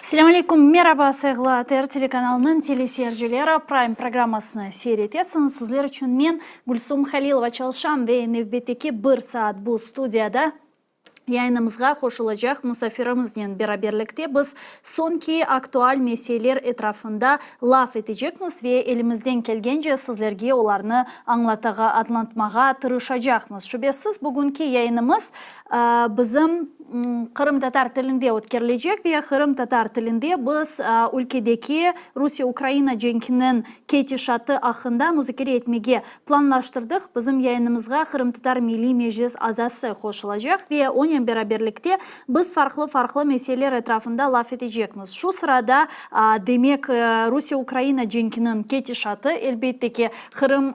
Assalamu alaikum, merhaba sayılı ATR телеканалының телесерджілері Prime программасына сейретесін. Сізлер үшін мен Гүлсум Халилова çalışам ve növbеттeki 1 saat bu studiyada yayınımızға қосылacak musafirімізбен beraberlikte biz sonki aktual meseleler etrafında laf edecekmiz ve elimizden gelgence sizlerge olarını anlatmağa tırışacakmız. Şüphesiz bugünkü yayınımız bizim Kırım Tatar tilinde ötkerilecek ve Kırım Tatar tilinde biz ülkedeki Rusya-Ukrayna cenkinin ketişatı hakkında müzakere etmeye planlaştırdık. Bizim yayınımızga Kırım Tatar Milli Meclis azası koşulacak ve onun beraberlikte biz farklı meseleler etrafında laf edecekmiz. Şu sırada demek Rusya-Ukrayna cenkinin ketişatı elbette ki Kırım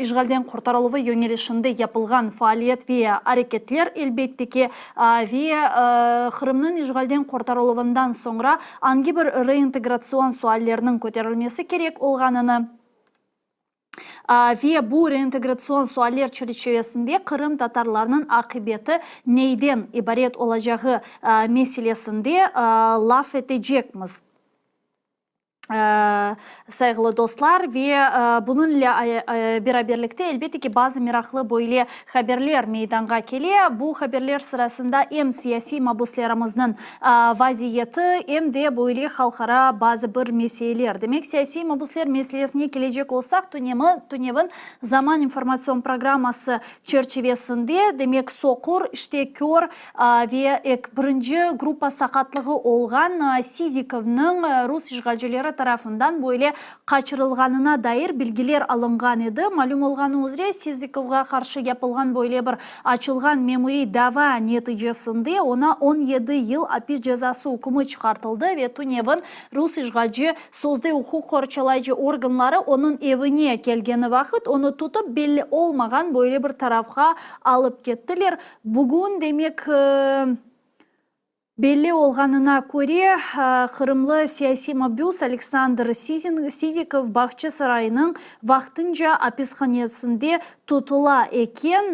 işgalden kurtarılığı yönelişinde yapılgan faaliyet ve hareketler elbette ki ve Kırım'ın işgalden kurtarılığından sonra hangi bir reintegrasyon suallerinin көтерілмесі керек olğanını ve bu reintegrasyon sualler çerçevesinde Kırım Tatarlarının akıbeti neyden ibaret olacağı meselesinde laf edecekmiz. Saygılı dostlar ve bununla beraberlikte elbette ki bazı meraklı böyle haberler meydana geliyor. Bu haberler sırasında hem siyasi mabuslarımızın vaziyeti hem de böyle halkara bazı bir meseleler. Demek siyasi mabuslar meselesine gelecek olsak Tunev'in zaman informasyon programması çerçevesinde demek Sokur, işte Kör ve birinci grupa sakatlığı olgan Sizikov'nın Rus işgalcileri tarafından böyle kaçırılganına dair bilgiler alıngan edi. Malum olğanı üzere Sizikov'a karşı yapılgan böyle bir açılgan memuri dava neticesinde ona 17 yıl hapis cezası hükmü çıkartıldı ve Tunev'in Rus işgalci sözde hukuk korçalayıcı organları onun evine gelgeni vakit onu tutup belli olmagan böyle bir tarafga alıp kettiler. Bugün demek belli olğanına göre Kırımlı siyasi mabus Alexander Sizikov Bahçe Sarayı'nın vaxtınca hapishanesinde tutula eken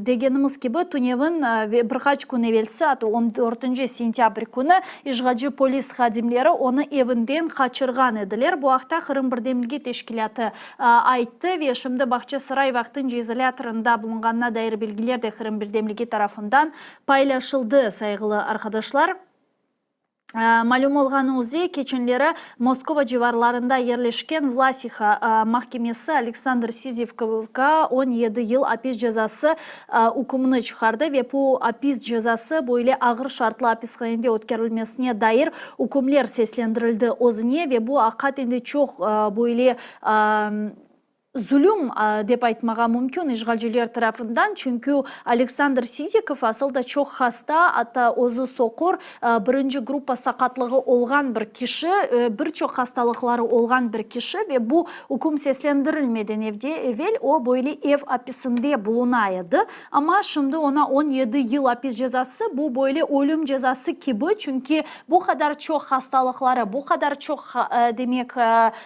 degenimiz gibi Tunev'in birkaç gün evvelsi 14 sentyabr günü işgalci polis xadimleri onu evinden kaçırgan ediler. Bu haqda Kırım Birdemligi Teşkilatı aytdı ve şimdi Bahçe Saray vaxtınca izolatorunda bulunganına dair bilgiler de Kırım Birdemligi tarafından paylaşıldı saygılı arkadaşlar. Malum olğanı üzere keçenleri Moskova civarlarında yerleşken Vlasiha mahkemesi Alexander Sizikov'a 17 yıl hapis cezası hükmünü çıkardı ve bu hapis cezası böyle ağır şartlı hapishanede ötkerilmesine dair hükümler seslendirildi özüne ve bu hakikaten çok böyle zulüm dep aytmağa mümkün işgalciler tarafından. Çünkü Alexander Sizikov aslında çok hasta, hatta özü sokur birinci grupa sakatlığı olgan bir kişi, birçok hastalıkları olgan bir kişi ve bu hüküm seslendirilmeden evvel o böyle ev hapisinde bulunaydı. Ama şimdi ona 17 yıl hapis cezası bu böyle ölüm cezası gibi, çünkü bu kadar çok hastalıkları, bu kadar çok demek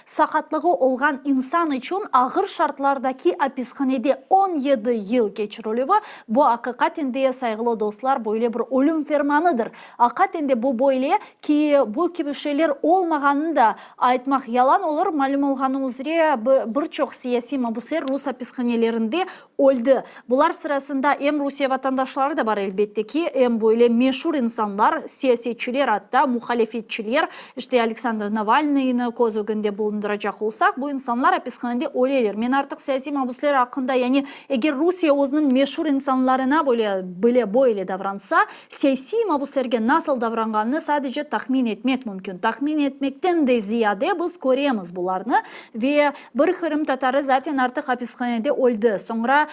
sakatlığı olgan insan için ağır şartlardaki hapishanede 17 yıl geçiriliyor. Bu hakikaten de saygılı dostlar böyle bir ölüm fermanıdır. Hakikaten de bu böyle ki bu gibi şeyler olmağını da aytmak yalan olur. Malum olğanı üzere birçok siyasi mabuslar Rus hapishanelerinde öldü. Bunlar sırasında hem Rusya vatandaşları da var elbette ki, hem böyle meşhur insanlar, siyasetçiler, hatta muhalefetçiler, işte Alexander Navalny'ni göz önünde bulunduracak olsak bu insanlar hapishanede öleler. Men artık siyasi mabuslar hakkında, yani eğer Rusya özünün meşhur insanlarına böyle davransa, siyasi mabuslarga nasıl davranganını sadece tahmin etmek mümkün. Tahmin etmekten de ziyade biz göremiz bularını ve bir Kırım Tatarı zaten artık hapishanede öldü. Sonra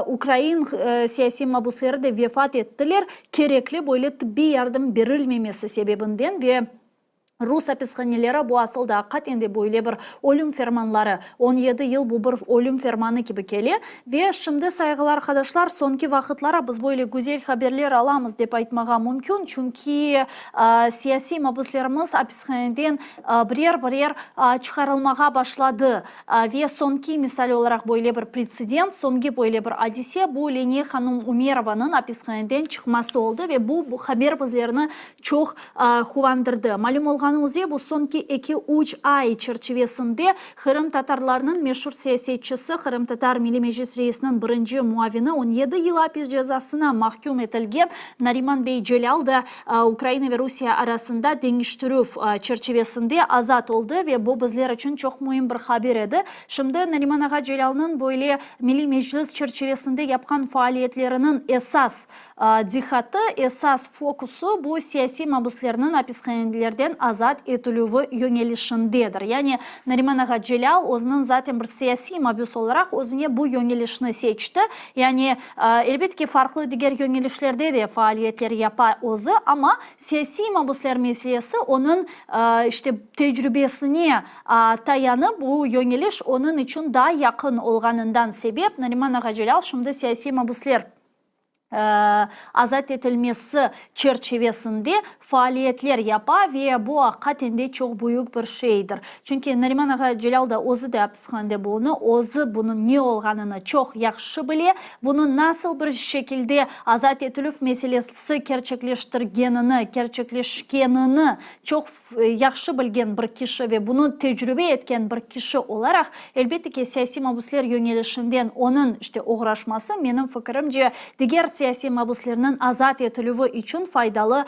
Ukrayna siyasi mabusları da vefat ettiler. Gerekli böyle tıbbi yardım verilmemesi sebebinden ve Rus hapishaneleri bu aslında hakikaten de böyle bir ölüm fermanları, 17 yıl bu bir ölüm fermanı gibi geliyor. Ve şimdi saygılı arkadaşlar, sonki vakitlara biz böyle güzel haberler alamız dep aytmağa mümkün. Çünkü siyasi mabuslarımız hapishaneden birer çıkarılmağa başladı. Ve sonki misal olarak böyle bir precedent, sonki böyle bir hadise bu Leniye Hanım Umerova'nın hapishaneden çıkması oldu ve bu haber bizlerini çok kuvandırdı. Malum olğan байкаганыбыздай бул сонки 2-3 ай черчевесинде Кырым татарларынын мешур саясатчысы, Кырым татар Милли Мejlis рейисинин биринчи муавини 17 yıl hapis жазасына махкум этилген Нариман Бей Желал да Украина ve Rusya arasında деңиштирүү черчевесинде азат oldu ve bu bizler için çok mühim bir haber edi. Şimdi Nariman Ağa Celal'nın böyle Milli Meclis çerçevesinde yapkan faaliyetlerinin esas dikkati, esas fokusu bu siyasi mahpuslarının hapishanelerden azat etülüvü yönelişindedir. Yani Nariman Ağa Celal o'zining zaten bir siyasi mahpus olarak o'ziga bu yönelişini seçti. Yani elbette farklı diğer yönelişlerde de faaliyetleri yapar o'zi ama siyasi mahpuslar meselesi onun işte tecrübesine tayanıp bu yöneliş onun için daha yakın olganından sebep Nariman Ağa Celal şimdi siyasi mahpuslar azat etilmesi çerçevesinde faaliyetler yapar ve bu hakikaten çok büyük bir şeydir. Çünkü Nariman Ağa Celal da o'zi da hapishanede bulunu, o'zi bunun ne olganını çok yaxşı bile, bunun nasıl bir şekilde azat etilif meselesi gerçekleşkenini çok yaxşı bilgen bir kişi ve bunu tecrübe etken bir kişi olarak elbette ki siyasi mahpuslar yönelişinden onun işte uğraşması benim fikrimce diğer siyasi mahpuslarının azat etilüvü için faydalı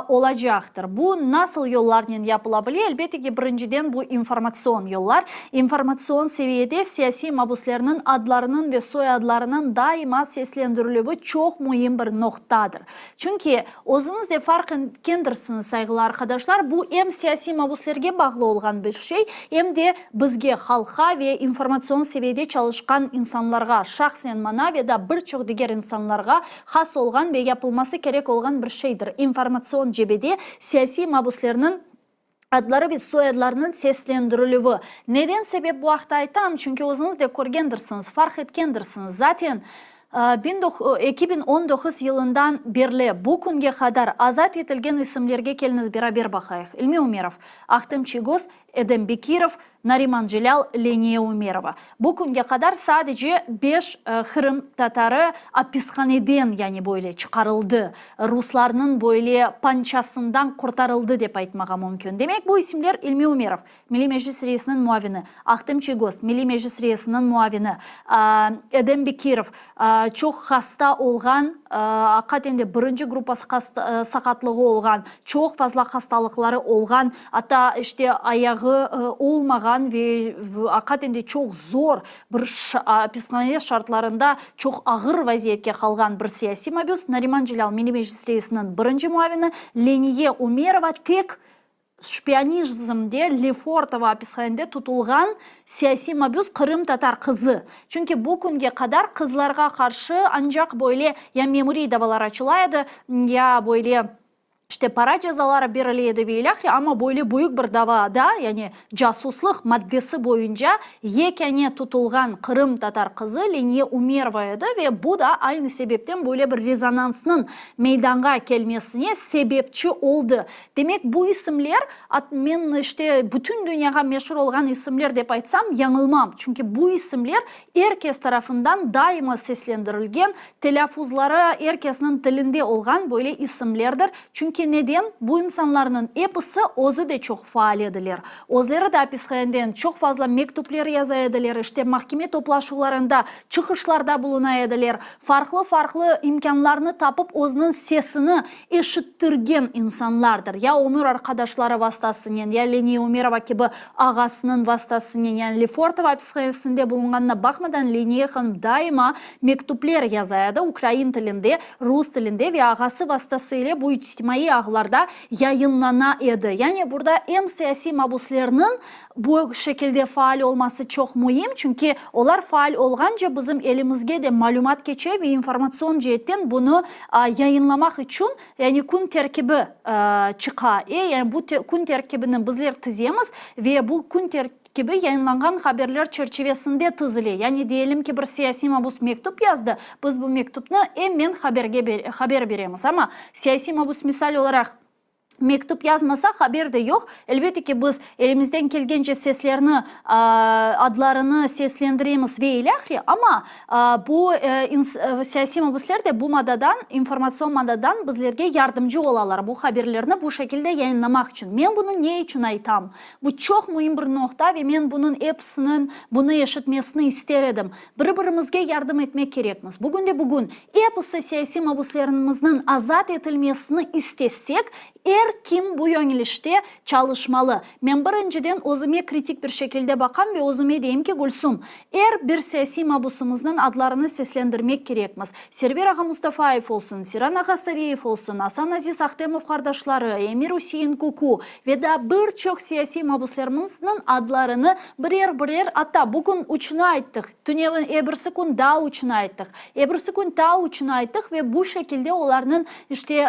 olacaktır. Bu nasıl yollarla yapılabilir? Elbette ki birinciden bu informasyon yollar. İnformasyon seviyede siyasi mahpuslarının adlarının ve soyadlarının daima seslendirilüvü çok mühim bir noktadır. Çünkü o'zingiz de fark etkendirsiniz saygılı arkadaşlar. Bu hem siyasi mahpuslarga bağlı olan bir şey hem de bizge halka ve informasyon seviyede çalışkan insanlarga, şahsen mana ve da birçok diğer insanlarga has olgan ve yapılması gerek olan bir şeydir. İnformasyon cebede siyasi mahpuslarının adları ve soyadlarının seslendirilüvü. Neden sebep bu haqda aytam? Çünkü o'zingiz de ko'rgendirsiniz, fark etkendirsiniz. Zaten 2019 yılından beri bu kunga kadar azat etilgen isimlerge keliniz beraber bakayıq. İlmi Umerov, Ахтем Чигоз, Эдем Бекиров, Nariman Celal, Leniye Umerova. Bu kunga kadar sadece 5 Kırım Tatarı hapishaneden yani böyle çıkarıldı. Ruslarının böyle pançasından kurtarıldı dep aytmaga mümkün. Demek bu isimler İlmi Umerov, Milli Meclis reisinin muavini, Ахтем Чигоз, Milli Meclis reisinin muavini, Эдем Бекиров, çok hasta olgan, hakikaten de birinci grupası sakatlığı olgan, çok fazla hastalıkları olgan, hatta işte ayağı olmagan ve hakikaten de çok zor bir hapishane şartlarında çok ağır vaziyetke kalgan bir siyasi mahpus Nariman Celal Milli Meclis reisinin birinci muavini, Leniye Umerova tek şpiyonizmde Lefortovo hapishanede tutulgan siyasi mahpus Kırım Tatar kızı. Çünkü bu kunga kadar kızlarga karşı ancak böyle ya memuri davalar açılaydı ya böyle İşte para cezaları veriliydi veylahri ama böyle büyük bir davada yani casusluk maddesi boyunca yekene tutulgan Kırım Tatar kızı Leniye Umerova'ydı ve bu da aynı sebepten böyle bir rezonansının meydanga gelmesine sebepçi oldu. Demek bu isimler men işte bütün dünyaya meşhur olan isimler dep aytsam yanılmam. Çünkü bu isimler herkes tarafından daima seslendirilgen, telaffuzları herkesin dilinde olan böyle isimlerdir. Çünkü neden? Bu insanların hepsi o'zi de çok faal ediler. O'zları da hapishaneden çok fazla mektuplar yazaydılar. İşte mahkeme toplaşularında, çıkışlarda bulunaydılar. Farklı imkanlarını tapıp o'zinin sesini eşittirgen insanlardır. Ya Umur arkadaşları vasıtasıyla, ya Leniye Umerova gibi ağasının vasıtasıyla, yani Lefortovo hapishanesinde bulunganına bakmadan Leniye Hanım daima mektuplar yazaydı. Ukrayna tilinde, Rus tilinde ve ağası vasıtasıyla bu içtimai ağlarda yayınlana edi. Yani burada hem siyasi mahpuslarının bu şekilde faal olması çok mühim. Çünkü onlar faal olganca bizim elimizge de malumat geçe ve informasyon cihetten bunu yayınlamak için yani kun terkibi çıka. Yani bu kun terkibini bizler tizemiz ve bu kun gibi yayınlanan haberler çerçevesinde tızılı. Yani diyelim ki bir siyasi mahpus mektup yazdı. Biz bu mektupnu hemen haber veremiz. Ama siyasi mahpus misal olarak Mektup yazmasa haber de yok. Elbette ki biz elimizden geldiğince seslerini, adlarını seslendiremiz ve ilahri ama bu siyasi mabuslar da bu madadan, informasyon madadan bizlerge yardımcı olalar bu haberlerini bu şekilde yayınlamak için. Ben bunu ne için aytam? Bu çok mühim bir nokta ve ben bunun hepsinin bunu yaşatmasını isterim. Birbirimizge yardım etmek gerekmiz. Bugün de bugün hepsi siyasi mabuslarımızın azat edilmesini istesek kim bu yönelişte çalışmalı. Ben birinciden özüme kritik bir şekilde bakan ve özüme diyeyim ki Gülsüm, bir siyasi mabusumuzun adlarını seslendirmek gerekmez. Server Ağa Mustafaev olsun, Siran Ağa Sariyev olsun, Hasan Aziz Akdemov kardeşleri, Emir Hüseyin Kuku ve da birçok siyasi mabuslarımızın adlarını birer hatta bugün uçuna ayttık. Tünevin ebrisi gün daha uçuna ayttık. Ebrisi gün daha uçuna ayttık ve bu şekilde onların işte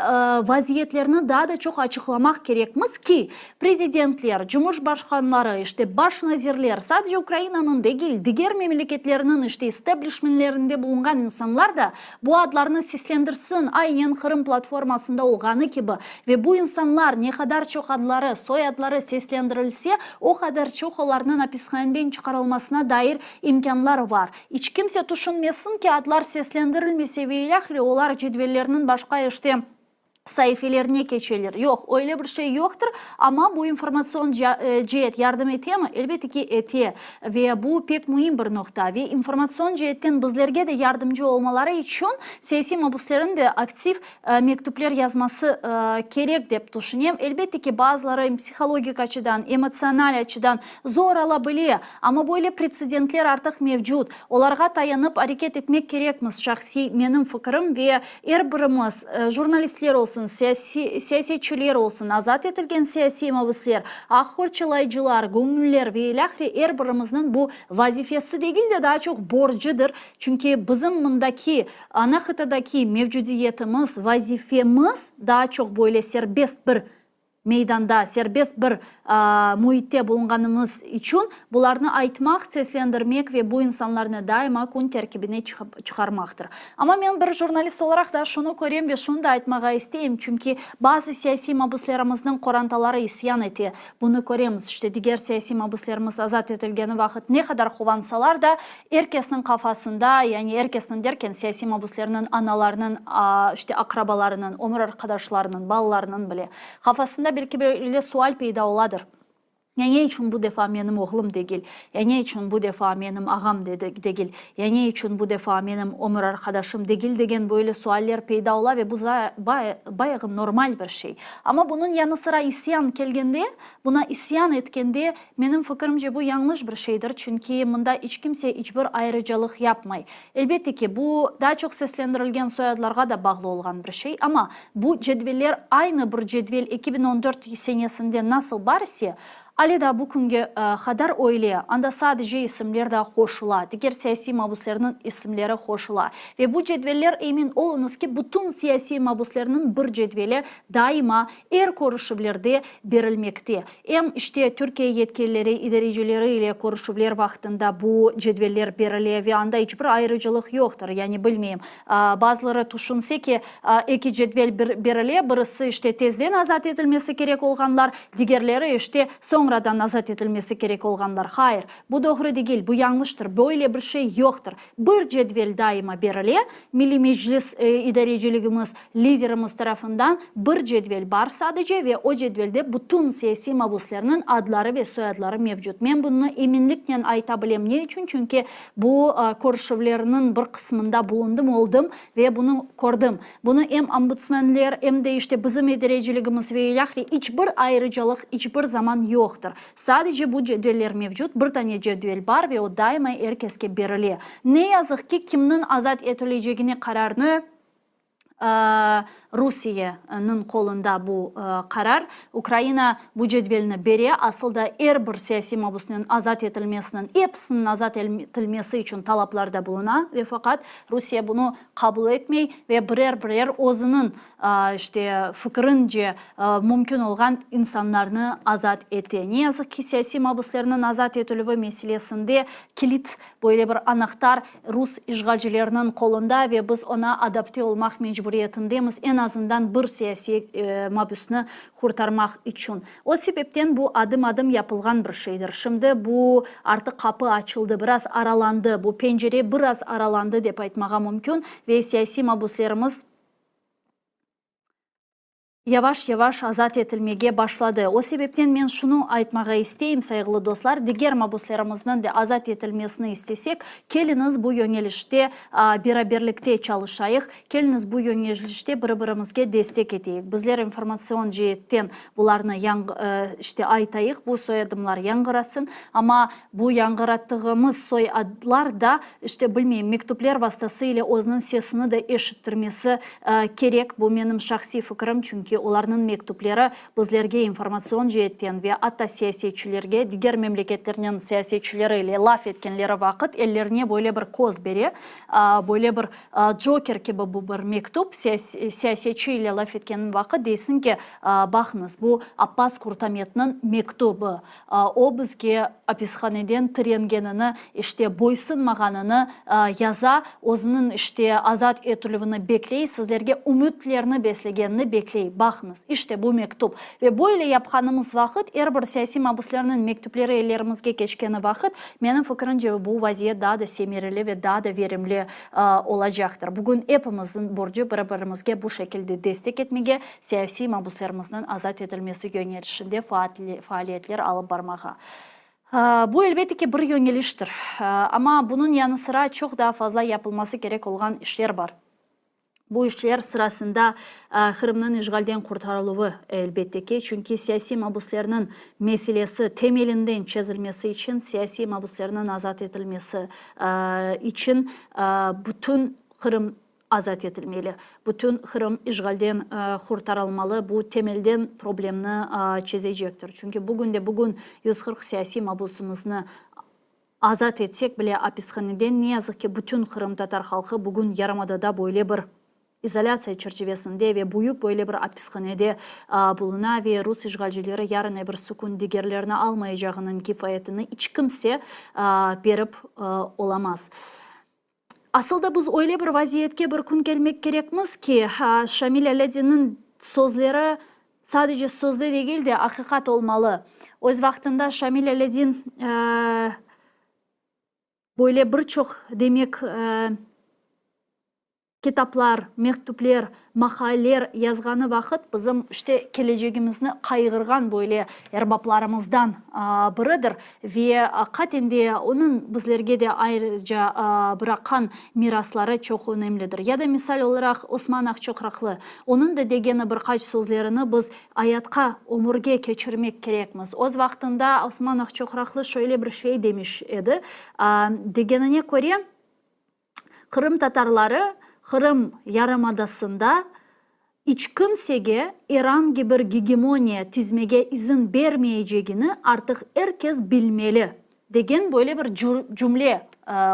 vaziyetlerini daha da çok açıklamak gerekmez ki prezidentler, cumhurbaşkanları, işte baş nazirler sadece Ukrayna'nın değil, diğer memleketlerinin işte establishmentlerinde bulunan insanlar da bu adlarını seslendirsin aynen Kırım platformasında olganı gibi ve bu insanlar ne kadar çok adları, soyadları seslendirilse o kadar çok onların hapishaneden çıkarılmasına dair imkanlar var. Hiç kimse düşünmesin ki adlar seslendirilmese ve ilahli onlar cedvellerinin başka işte sayfelerine geçilir. Yok, öyle bir şey yoktur ama bu informasyon cihet yardım etiyor mu? Elbette ki etiyor ve bu pek mühim bir nokta ve informasyon cihetten bizlerge de yardımcı olmaları için siyasi mabusların da aktif mektuplar yazması gerek deyip düşünüyorum. Elbette ki bazıları psikolojik açıdan, emosyonel açıdan zor olabiliyor ama böyle precedentler artık mevcut. Onlara dayanıp hareket etmek gerekmiz. Şahsi benim fikrim ve birimiz jurnalistler olsun, siyasetçiler olsun, azat edilgen siyasi mabuslar, ahırçılayıcılar, gönüller ve ilahri birimizin bu vazifesi değil de daha çok borcudur. Çünkü bizim bundaki ana hıtadaki mevcudiyetimiz, vazifemiz daha çok böyle serbest bir meydanda, serbest bir muhitte bulunganımız için bularını aytmak, seslendirmek ve bu insanlarını daima kun terkibine çıkarmaktır. Ama ben bir jurnalist olarak da şunu göreyim ve şunu da aytmağa isteyeyim. Çünkü bazı siyasi mabuslarımızın korantaları isyan eti. Bunu göremiz. İşte diğer siyasi mabuslarımız azat edilgeni vakit ne kadar kovansalar da herkesin kafasında, yani herkesin derken siyasi mabuslarının analarının, işte akrabalarının, ömür arkadaşlarının, ballarının bile kafasında belki böyle sual peyda oladır. Ne için bu defa benim oğlum değil, ne için bu defa benim ağam değil, ne için bu defa benim ömür arkadaşım değil degen böyle sualler peyda ola ve bu bayağı normal bir şey. Ama bunun yanı sıra isyan gelgende, buna isyan etkende benim fikrimce bu yanlış bir şeydir. Çünkü bunda hiç kimse hiçbir ayrıcalık yapmay. Elbette ki bu daha çok seslendirilgen soyadlarga da bağlı olan bir şey ama bu cedveller aynı bir cedvel 2014 senesinde nasıl barisi Alida bugünkü kadar öyle. Anda sadece isimler de hoşula. Diğer siyasi mabuslarının isimleri hoşula. Ve bu cedveller emin olunuz ki bütün siyasi mabuslarının bir cedveli daima konuşuvlarda verilmekte. Hem işte Türkiye yetkilileri, idarecileri ile konuşuvlar vaktinde bu cedveller veriliyor ve anda hiçbir ayrıcalık yoktur. Yani bilmeyeyim. Bazıları düşünse ki iki cedvel veriliyor. Birisi işte tezden azat edilmesi gerek olanlar, diğerleri işte sonradan azat edilmesi gerek olanlar. Hayır, bu doğru değil, bu yanlıştır. Böyle bir şey yoktur. Bir cedvel daima veriliyor. Milli Meclis idareciligimiz, liderimiz tarafından bir cedvel var sadece ve o cedvelde bütün siyasi mabuslarının adları ve soyadları mevcut. Ben bunu eminlikle aytabilem. Ne için? Çünkü bu görüşevlerinin bir kısmında bulundum oldum ve bunu gördüm. Bunu hem ombudsmanlar hem de işte bizim idareciligimiz ve ilahli hiçbir ayrıcalık hiçbir zaman yoktur. Sadece bu cedveller mevcut. Bir tane cedvel var ve o daima herkese veriliyor. Ne yazık ki kimin azat edileceğini kararını Rusya'nın kolunda bu karar. Ukrayna bu cedvelini veriyor. Aslında bir siyasi mabusunun azat edilmesinin hepsinin azat edilmesi için talaplarda buluna ve fakat Rusya bunu kabul etmey ve birer özünün işte fikrince mümkün olan insanlarını azat etti. Ne yazık ki siyasi mabuslarının azat edilme meselesinde kilit böyle bir anahtar Rus işgalcilerinin kolunda ve biz ona adapte olmak mecbur majburiyetindemiz en azından bir siyasi mabüsünü kurtarmak için. O sebepten bu adım adım yapılgan bir şeydir. Şimdi bu artık kapı açıldı, biraz aralandı, bu pencere biraz aralandı dep aytmaga mümkün ve siyasi mabuslarımız yavaş yavaş azat etilmege başladı. O sebepten men şunu aytmaga isteyim saygılı dostlar. Diğer mabuslarımızdan da azat etilmesini istesek, keliniz bu yönelişte beraberlikte çalışayıq. Keliniz bu yönelişte bir-birimizge destek eteyik. Bizler informasyon cihetten bularını işte aytayıq. Bu soyadımlar yangırasın. Ama bu yangırattığımız soyadlar da işte bilmeyim mektuplar vasıtasıyla o'zinin sesini de eşittirmesi gerek. Bu benim şahsi fikrim. Çünkü onların mektuplari bizlerge informasyon cihetten ve hatta siyasiçilerge, diğer memleketlerinin siyasiçileriyle laf etkenleri vakit ellerine böyle bir koz beri, böyle bir joker gibi bu bir mektup siyasiçiyle laf etken vakit desin ki bakınız bu Abbas Kurtamet'nin mektubu. O bizge hapishaneden tirengenini, işte boysunmaganını yaza, o'zinin işte azat etilivini bekley, sizlerge umutlarını beslegenini bekley. Bakınız işte bu mektup ve böyle yapkanımız vakit her bir siyasi mabuslarının mektupları ellerimizge geçkeni vakit benim fikrimce bu vaziyet daha da semireli ve daha da verimli olacaktır. Bugün hepimizin borcu birbirimizge bu şekilde destek etmege, siyasi mabuslarımızın azat edilmesi yönelişinde faaliyetler alıp barmağa. Bu elbette ki bir yöneliştir. Ama bunun yanı sıra çok daha fazla yapılması gerek olan işler var. Bu işler sırasında Kırım'ın işgalden kurtarılığı elbette ki. Çünkü siyasi mabuslarının meselesi temelinden çözülmesi için, siyasi mabuslarının azat edilmesi için bütün Kırım azat edilmeli. Bütün Kırım işgalden kurtarılmalı. Bu temelden problemini çözecektir. Çünkü bugün 140 siyasi mabusumuzni azat etsek bile hapishaneden ne yazık ki bütün Kırım Tatar halkı bugün Yarımada'da böyle bir izolasiya çerçevesinde ve büyük böyle bir hapishanede buluna ve Rus işgalcileri yarın bir sukun digerlerini almayacağının kifayetini hiç kimse berip olamaz. Aslında biz öyle bir vaziyetke bir gün gelmek gerekmiz ki Şamil Aledi'nin sözleri sadece sözde değil de hakikat olmalı. Öz vaktinde Şamil Aledi'nin böyle birçok demek kitaplar, mektuplar, makaleler yazganı vakit bizim işte geleceğimizni kaygırgan böyle erbaplarımızdan biridir ve hakikaten onun bizlerge de ayrıca bırakan mirasları çok önemlidir. Ya da misal olarak Osman Akçokraklı, onun da degeni birkaç sözlerini biz hayatqa ömürge geçirmek gerekmiz. O vaktinde Osman Akçokraklı şöyle bir şey demiş idi. Degenine göre Kırım Tatarları Kırım Yarımadası'nda hiç kimsege İran gibi bir hegemoniya tizmege izin vermeyeceğini artık herkes bilmeli degen böyle bir cümle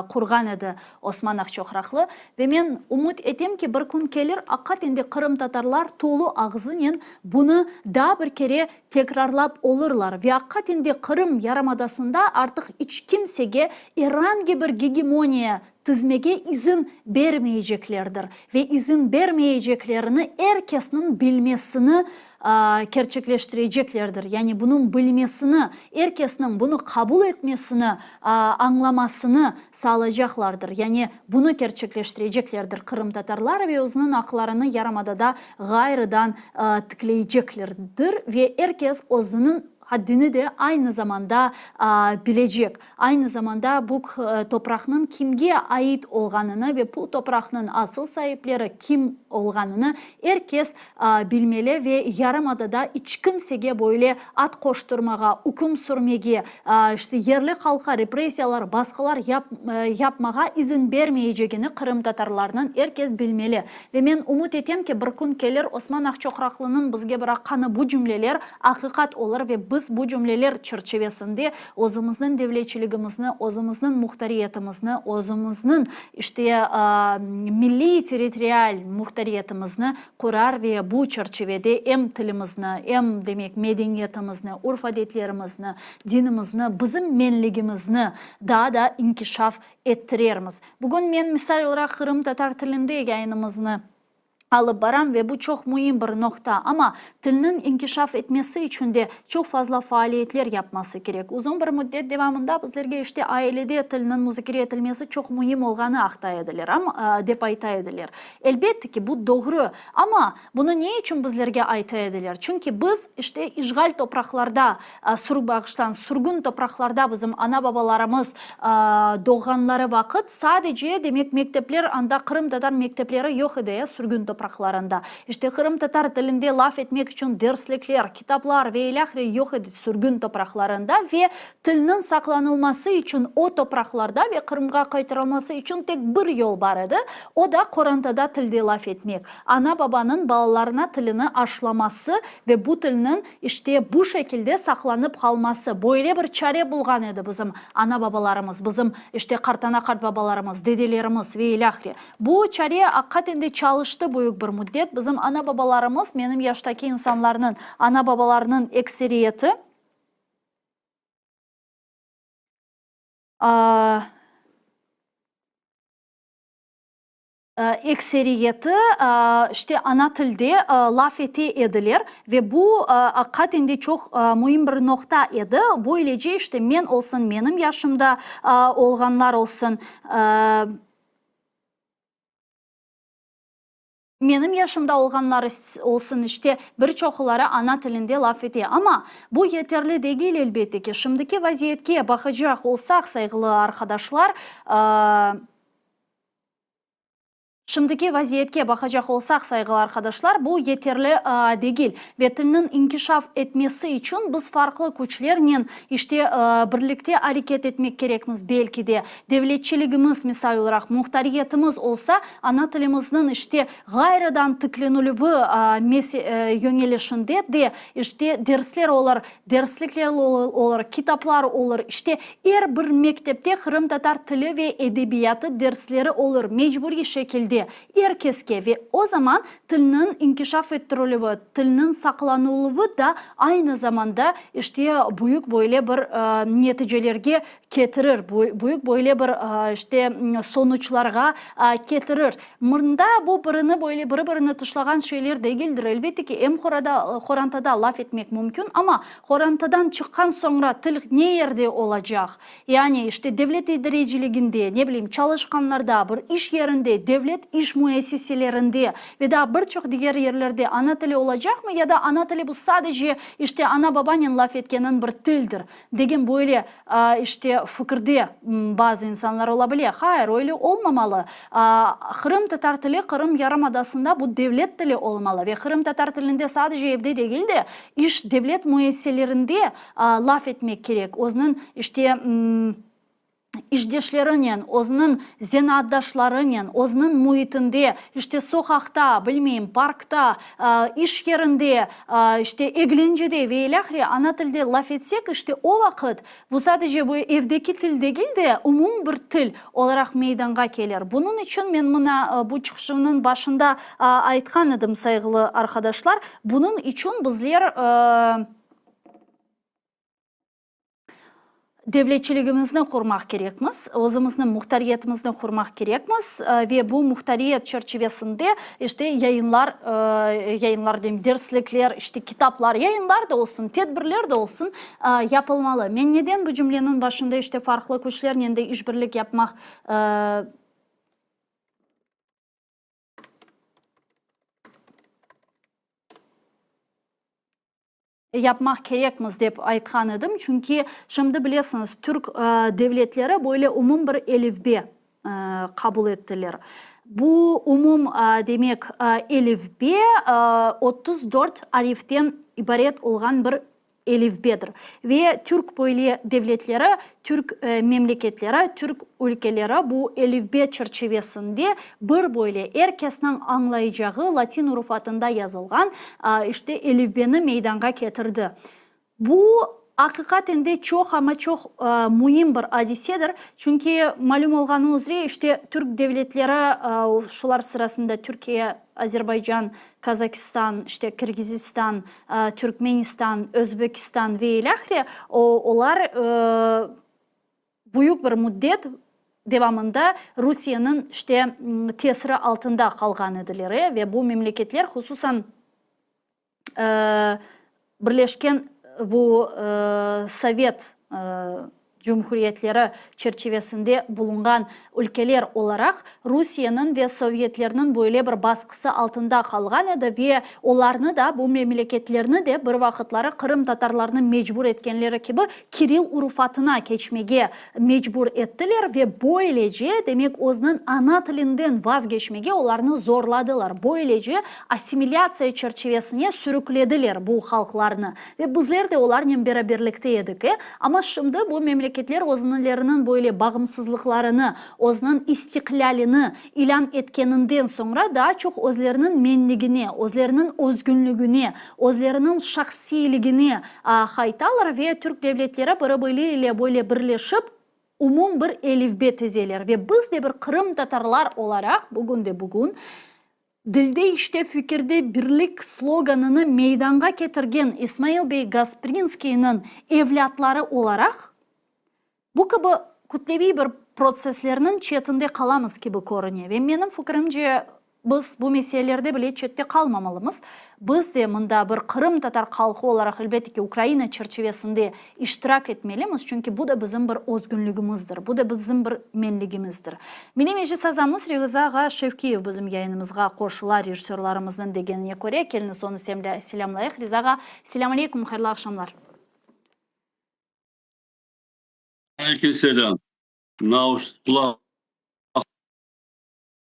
kurgan edi Osman Akçokraklı ve men umut etim ki bir gün gelir hakikaten de Kırım Tatarlar tuğlu ağzının bunu daha bir kere tekrarlap olurlar ve hakikaten de Kırım Yarımadası'nda artık hiç kimsege İran gibi bir hegemoniya tizmege izin vermeyeceklerdir ve izin vermeyeceklerini herkesin bilmesini gerçekleştireceklerdir. Yani bunun bilmesini, herkesin bunu kabul etmesini, anlamasını sağlayacaklardır. Yani bunu gerçekleştireceklerdir Kırım Tatarlar ve özünün aklarını Yarımada'da gayrıdan tıklayacaklardır ve herkes özünün haddini de aynı zamanda bilecek. Aynı zamanda bu toprağın kimge ait olganını ve bu toprağın asıl sahipleri kim olganını herkes bilmeli ve Yarımada'da hiç kimsege böyle at koşturmağa, hüküm sürmege, işte yerli halka represiyalar, baskılar yapmağa izin vermeyeceğini Kırım Tatarlarının herkes bilmeli. Ve ben umut etem ki bir gün gelir Osman Akçokraklı'nın bizge bırakkanı bu cümleler hakikat olur ve biz bu cümleler çerçevesinde özümüzün devletçiligimizni, özümüzün muhtariyetimizni, özümüzün işte milli territorial muhtariyetimizni kurar ve bu çerçevede hem tilimizni, hem demek medeniyetimizni, urf adetlerimizni, dinimizni, bizim menligimizni daha da inkişaf ettirerimiz. Bugün men misal olarak Kırım Tatar tilinde yayınımızını alıp baran ve bu çok mühim bir nokta ama tilinin inkişaf etmesi için de çok fazla faaliyetler yapması gerek. Uzun bir müddet devamında bizlerge işte ailede tilinin müzakere edilmesi çok mühim olganı akta edilir ama dep ayta edilir. Elbette ki bu doğru ama bunu ne için bizlerge ayta edilir? Çünkü biz işte işgal topraklarda sürgün topraklarda bizim ana babalarımız doğanları vakit sadece demek mektepler anda Kırım Tatar mektepleri yok idi sürgün topraklarında. İşte Kırım Tatar dilinde laf etmek için derslikler, kitaplar ve ilahri yok idi sürgün topraklarında ve tilinin saklanılması için o topraklarda ve Kırım'a kaytarılması için tek bir yol var idi. O da Korantada tilde laf etmek. Ana babanın balalarına tilini aşılaması ve bu tilinin işte bu şekilde saklanıp kalması. Böyle bir çare bulgan idi bizim ana babalarımız, bizim işte kartana kart babalarımız, dedelerimiz ve ilahri. Bu çare hakikaten çalıştı büyük bir müddet. Bizim ana babalarımız, benim yaştaki insanların ana babalarının ekseriyeti işte ana tilde laf edilir ve bu hakikaten çok mühim bir nokta idi. Böylece işte men olsun, benim yaşımda olganlar olsun, benim yaşımda olganlar olsun işte birçokları ana tilinde laf ediyor ama bu yeterli değil elbette ki. Şimdiki vaziyetke bakacak olsak saygılı arkadaşlar, şimdiki vaziyetke bakacak olsak saygılı arkadaşlar bu yeterli değil ve tilinin inkişaf etmesi için biz farklı güçlerle işte birlikte hareket etmek gerekmiz. Belki de devletçiliğimiz misal olarak muhtariyetimiz olsa ana tilimizin işte gayrıdan tıklanılığı yönelişinde de işte dersler olur, derslikler olur, kitaplar olur. İşte her bir mektepte Kırım Tatar tili ve edebiyatı dersleri olur mecburi şekilde herkeske ve o zaman tilinin inkişaf ettirilüğü, tilinin saklanılığı da aynı zamanda işte büyük böyle bir neticelerge getirir. Büyük böyle bir işte sonuçlarga getirir. Mırında bu birini tışlagan şeyler değildir. Elbette ki hem Korantada laf etmek mümkün ama Korantadan çıkan sonra til ne yerde olacak? Yani işte devlet idareciliğinde, ne bileyim çalışkanlarda, bir iş yerinde, devlet iş müesseselerinde ve daha birçok diğer yerlerde ana tili olacak mı? Ya da ana tili bu sadece işte ana babanın laf etkenin bir tildir. Degen böyle işte fikirde bazı insanlar olabilir. Hayır öyle olmamalı. Kırım Tatar tili Kırım Yarımadası'nda bu devlet dili olmalı ve Kırım Tatar tilinde sadece evde değil de iş devlet müesseselerinde laf etmek gerek. Onun işte işdeşlerinin, onun zenadaşlarının, onun muhitinde, işte sokakta, bilmeyeyim, parkta, iş yerinde, işte eğlencede ve ilahri ana tilde laf etsek işte o vakit bu sadece bu evdeki til değil de umum bir til olarak meydana gelir. Bunun için ben buna bu çıkışımın başında aytkan edim saygılı arkadaşlar. Bunun için bizler devletçiliğimizni kurmak gerekmiz, özümüzün muhtariyetimizni kurmak gerekmiz ve bu muhtariyet çerçevesinde işte yayınlar diyeyim, derslikler, işte kitaplar, yayınlar da olsun, tedbirler de olsun yapılmalı. Ben neden bu cümlenin başında işte farklı güçlerle de işbirlik yapmak gerekmiz dep aytkan edim. Çünkü şimdi biliyorsunuz Türk devletleri böyle umum bir elifbe kabul ettiler. Bu umum demek elifbe 34 harften ibaret olgan bir elifbedir. Ve Türk böyle devletleri, Türk memleketleri, Türk ülkeleri bu elifbe çerçevesinde bir böyle herkesin anlayacağı Latin urufatında yazılgan işte elifbeni meydana getirdi. Bu hakikaten de çok ama çok mühim bir hadisedir. Çünkü malum olganınız üzere işte Türk devletleri şular sırasında Türkiye, Azerbaycan, Kazakistan, işte Kırgızistan, Türkmenistan, Özbekistan ve ilahri onlar büyük bir müddet devamında Rusya'nın işte tesiri altında kalgan edileri ve bu memleketler hususan Birleşken bu Sovyet Cumhuriyetleri çerçevesinde bulungan ülkeler olarak Rusya'nın ve Sovyetlerinin böyle bir baskısı altında kalgan edi ve onlarını da bu memleketlerini de bir vakitleri Kırım Tatarlarını mecbur etkenleri gibi Kiril urufatına geçmeye mecbur ettiler ve böylece demek özünün ana tilinden vazgeçmeye onlarını zorladılar. Böylece asimilyasiya çerçevesine sürüklediler bu halklarını ve bizler de onlarla beraberlikte edik. Ama şimdi bu memleketler özünlerinin böyle bağımsızlıklarını, özünün istiklalini ilan etkeninden sonra daha çok özlerinin menligini, özlerinin özgünlüğünü, özlerinin şahsiligini haytalar ve Türk devletleri birbiriyle böyle birleşip umum bir elifbe tezeler ve biz de bir Kırım Tatarlar olarak bugün dilde işte fikirde birlik sloganını meydanga getirgen İsmail Bey Gasprinski'nin evlatları olarak bu gibi kütlevi bir proseslerinin çetinde kalamız gibi görünüyor. Ve benim fikrimce biz bu meselelerde bile çette kalmamalımız. Biz de bunda bir Kırım Tatar halkı olarak elbette ki Ukrayna çerçevesinde iştirak etmeliyiz. Çünkü bu da bizim bir özgünlüğümüzdür. Bu da bizim bir menligimizdir. Benim eci sazamız Reviza Ağa Şevkiyev bizim yayınımızga koşular rejissörlerimizden degenine göre. Kelini sonu selamlayıq. Reviza Ağa, selamun aleyküm, hayırlı akşamlar. Aleykümselam. Kulak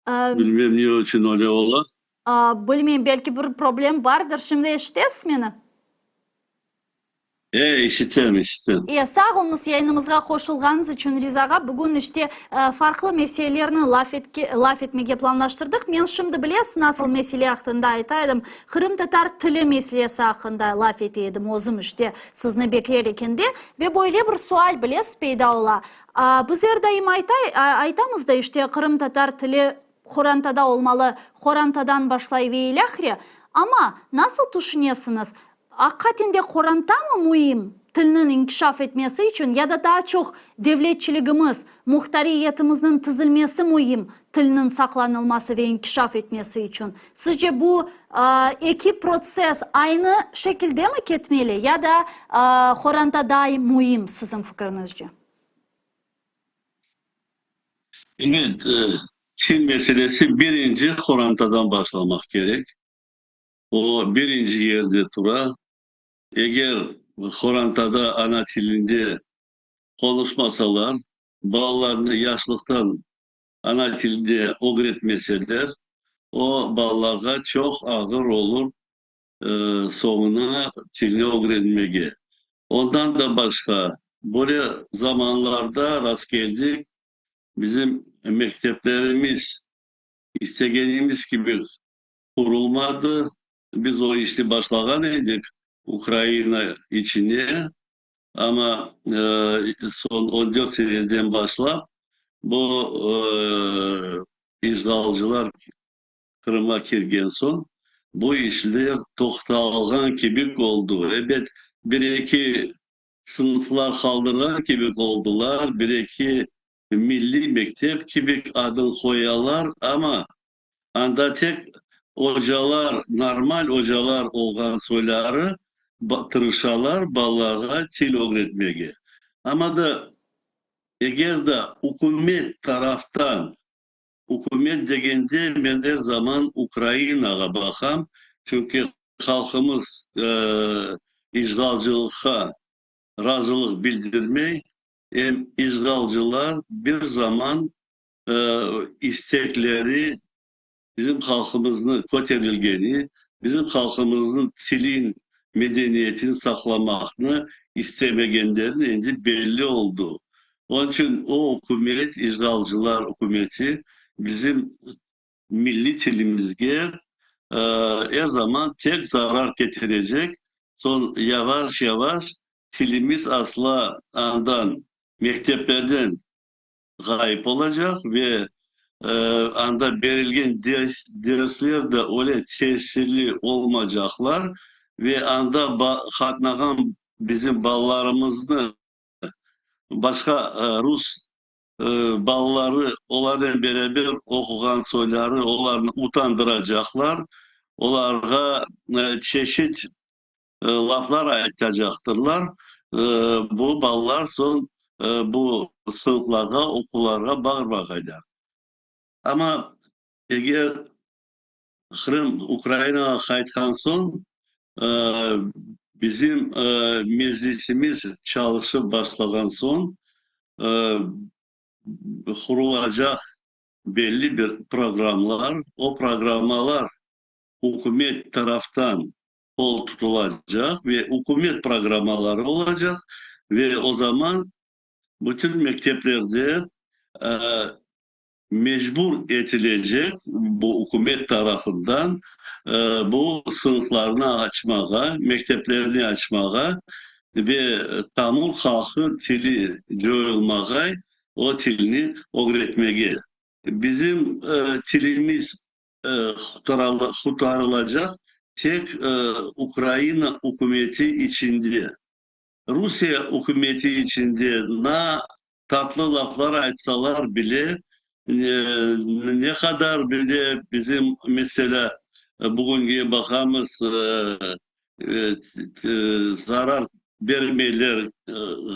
bilmem ne için öyle olur. Bilmeyeyim, belki bir problem vardır. Şimdi işitesiz beni? İşiterim. Sağ olunuz yayınımızga koşulganınız için Rizaga. Bugün işte farklı meselelerini laf etmeye planlaştırdık. Men şimdi bilesiz nasıl mesele hakkında aytaydım. Kırım Tatar tili meselesi hakkında laf eteydim. Özüm işte sizni bekler ekende. Ve böyle bir sual bilesiz peyda ola. Bizler daim aytamız da işte Kırım Tatar tili Xorantada olmalı. Xorantadan başlayıverilahri. Ama nasıl düşünüyorsunuz? Hakikaten de Xoranta mı mühim tilinin inkişaf etmesi için ya da daha çok devletçiliğimiz, muhtariyetimizin tizilmesi mühim tilinin saklanılması ve inkişaf etmesi için? Sizce bu iki proses aynı şekilde mi ketmeli ya da Xoranta daha mühim sizin fikrinizce? Evet, Çin meselesi birinci Xoranta'dan başlamak gerek. O birinci yerde tura. Eğer Xoranta'da ana dilinde konuşmasalar, bağlarını yaşlıktan ana dilinde öğretmeseler, o bağlarga çok ağır olur sonuna dilini öğrenmeye. Ondan da başka böyle zamanlarda rast geldik. Bizim mekteplerimiz istediğimiz gibi kurulmadı. Biz o işi başlaganıydık Ukrayna içinde. Ama son 14 seneden başla bu işgalcılar Kırım'a girgen son bu işler toxtalgan gibi oldu. Evet, bir iki sınıflar kaldırgan gibi oldular. Bir iki milli mektep gibi adını koyarlar ama anda tek hocalar, normal hocalar olgan soyları tırışalar ballarga til öğretmeye. Ama da eğer de hükümet taraftan hükümet degende ben her zaman Ukrayna'ya bakam. Çünkü halkımız işgalcılığa razılık bildirmey. Hem işgalcılar bir zaman istekleri bizim halkımızın koterilgeni, bizim halkımızın tilin, medeniyetin saklamakını istemegenlerin indi belli oldu. Onun için o hükümet, işgalcılar hükümeti bizim milli tilimizge her zaman tek zarar getirecek. Son yavaş yavaş tilimiz asla andan mekteplerden gayip olacak ve anda verilgen dersler de öyle tesirli olmayacaklar ve anda katnagan bizim ballarımızı başka Rus balları onlarla beraber okuyan soyları onları utandıracaklar. Onlara çeşit laflar aytacaktırlar. Bu ballar son bu sınıflarda, okullara bağırmakaydı. Ama eğer Kırım Ukrayna'ya kayıtkan son e, bizim meclisimiz çalışıp başlayan son e, kurulacak belli bir programlar, o programlar hükümet taraftan kol tutulacak ve hükümet programaları olacak ve o zaman bütün mekteplerde e, mecbur edilecek bu hükümet tarafından bu sınıflarını açmaya, mekteplerini açmaya ve tamul halkı tili coyulmaya, o tilini öğretmeye. Bizim tilimiz kurtarılacak tek Ukrayna hükümeti içinde. Rusya hükümeti içinde ne tatlı laflar açsalar bile ne kadar bile bizim mesela bugünkü bakamız zarar vermeyler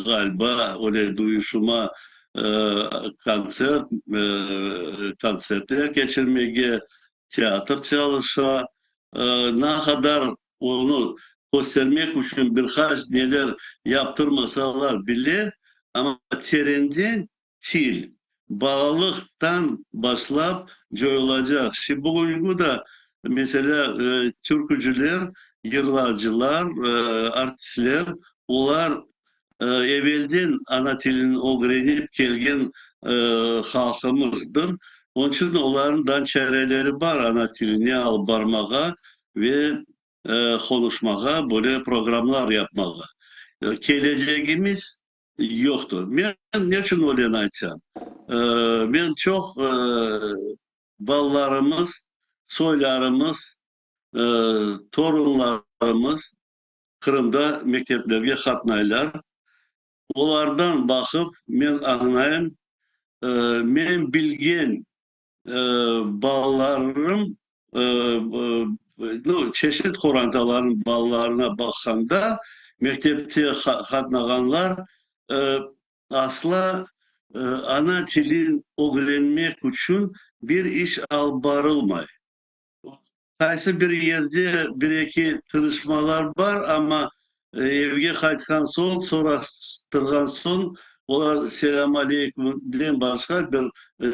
galiba öyle duyuşuma e, konsertler geçirmeye tiyatro çalışa ne kadar onu göstermek için birkaç neler yaptırmasalar bile ama trendin til bağlılıktan başlayıp coyulacak. Şimdi bugün de mesela türkücüler, yırlacılar, artistler, onlar evvelden ana tilini öğrenip gelgen halkımızdır. Onun için onların çareleri var ana tilini alıp barmağa ve konuşmağa, böyle programlar yapmağa. Geleceğimiz yoktur. Ben ne için öyle aytsam? Ben çok ballarımız, soylarımız, e, torunlarımız Kırım'da mekteplerge katnaylar. Onlardan bakıp men anlayayım, men bilgen ballarım çeşit korantaların ballarına bakanda mektepte katnaganlar asla ana tilin öğrenmek için bir iş albarılmay. Kaysı bir yerde bir iki tırışmalar var ama evge kaytkan son, sorastırgan son, olar selam aleykümden başka bir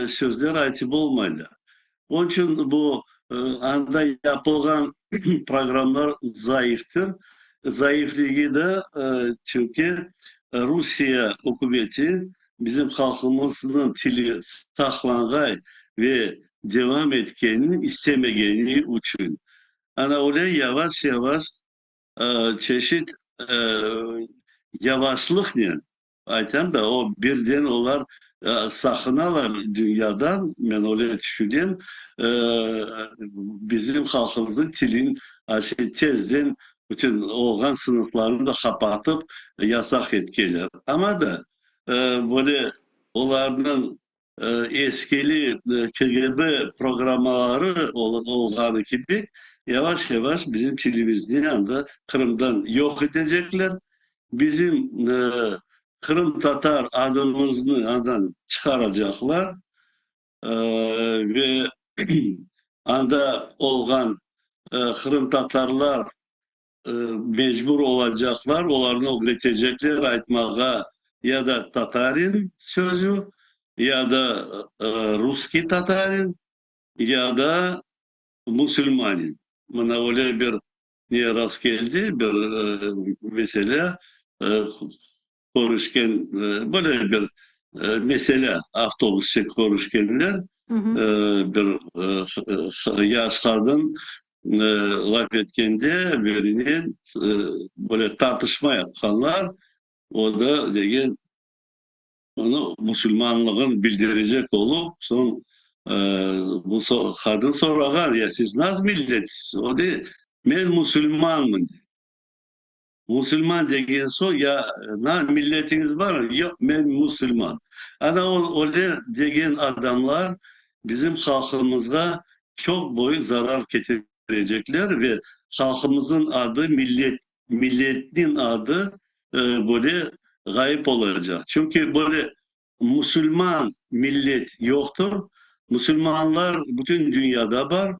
sözler aytıp olmayla. Onun için bu anda yapılan programlar zayıftır. Zayıflığı da çünkü Rusya hükümeti bizim halkımızın tili saklanğay ve devam etkenini istemegeni için. Ana oraya yavaş yavaş çeşit e, yavaşlıkla aytem da o birden olar sakınalar dünyadan ben öyle düşünüyorum. Bizim halkımızın tilin tezden bütün oğlan sınıflarını da kapatıp yasak etkiler. Ama da böyle onların eskili KGB programları olduğu gibi yavaş yavaş bizim Çin'imizin yanında Kırım'dan yok edecekler. Bizim Kırım Tatar adımızdan çıkaracaklar ve anda olan Kırım Tatarlar mecbur olacaklar, onların öğretecekler aytmağa ya da Tatarin sözü ya da Ruski Tatarin ya da Müslümanın. Bana öyle bir niye rast geldi bir mesele e, konuşken böyle bir mesele avtobüsçe konuşkenler Hı hı. bir yaş kadın laf etkende birinin böyle tartışma yapanlar o da degen onu Müslümanlığın bildirecek olup son bu kadın soragan ya siz nasıl milletsiz? O de ben Müslümanım. Müslüman деген so'ng ya milletiniz var mı? Yok ben Müslüman. Ana öyle degen adamlar bizim halkımıza çok büyük zarar getirecekler ve halkımızın adı milletin adı böyle gayip olacak. Çünkü böyle Müslüman millet yoktur. Müslümanlar bütün dünyada var.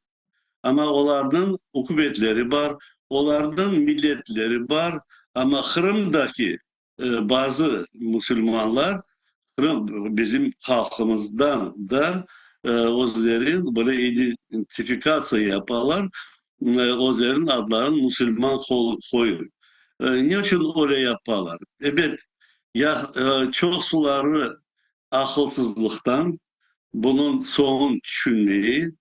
Ama onların hükümetleri var, onların milletleri var. Ama Kırım'daki bazı Müslümanlar, Kırım bizim halkımızdan da özlerin böyle identifikasyon yaparlar. Özlerin adlarını Müslüman koyuyor. Niçin öyle yaparlar? Evet, ya çok suları akılsızlıktan, bunun sonunu düşünmeyi,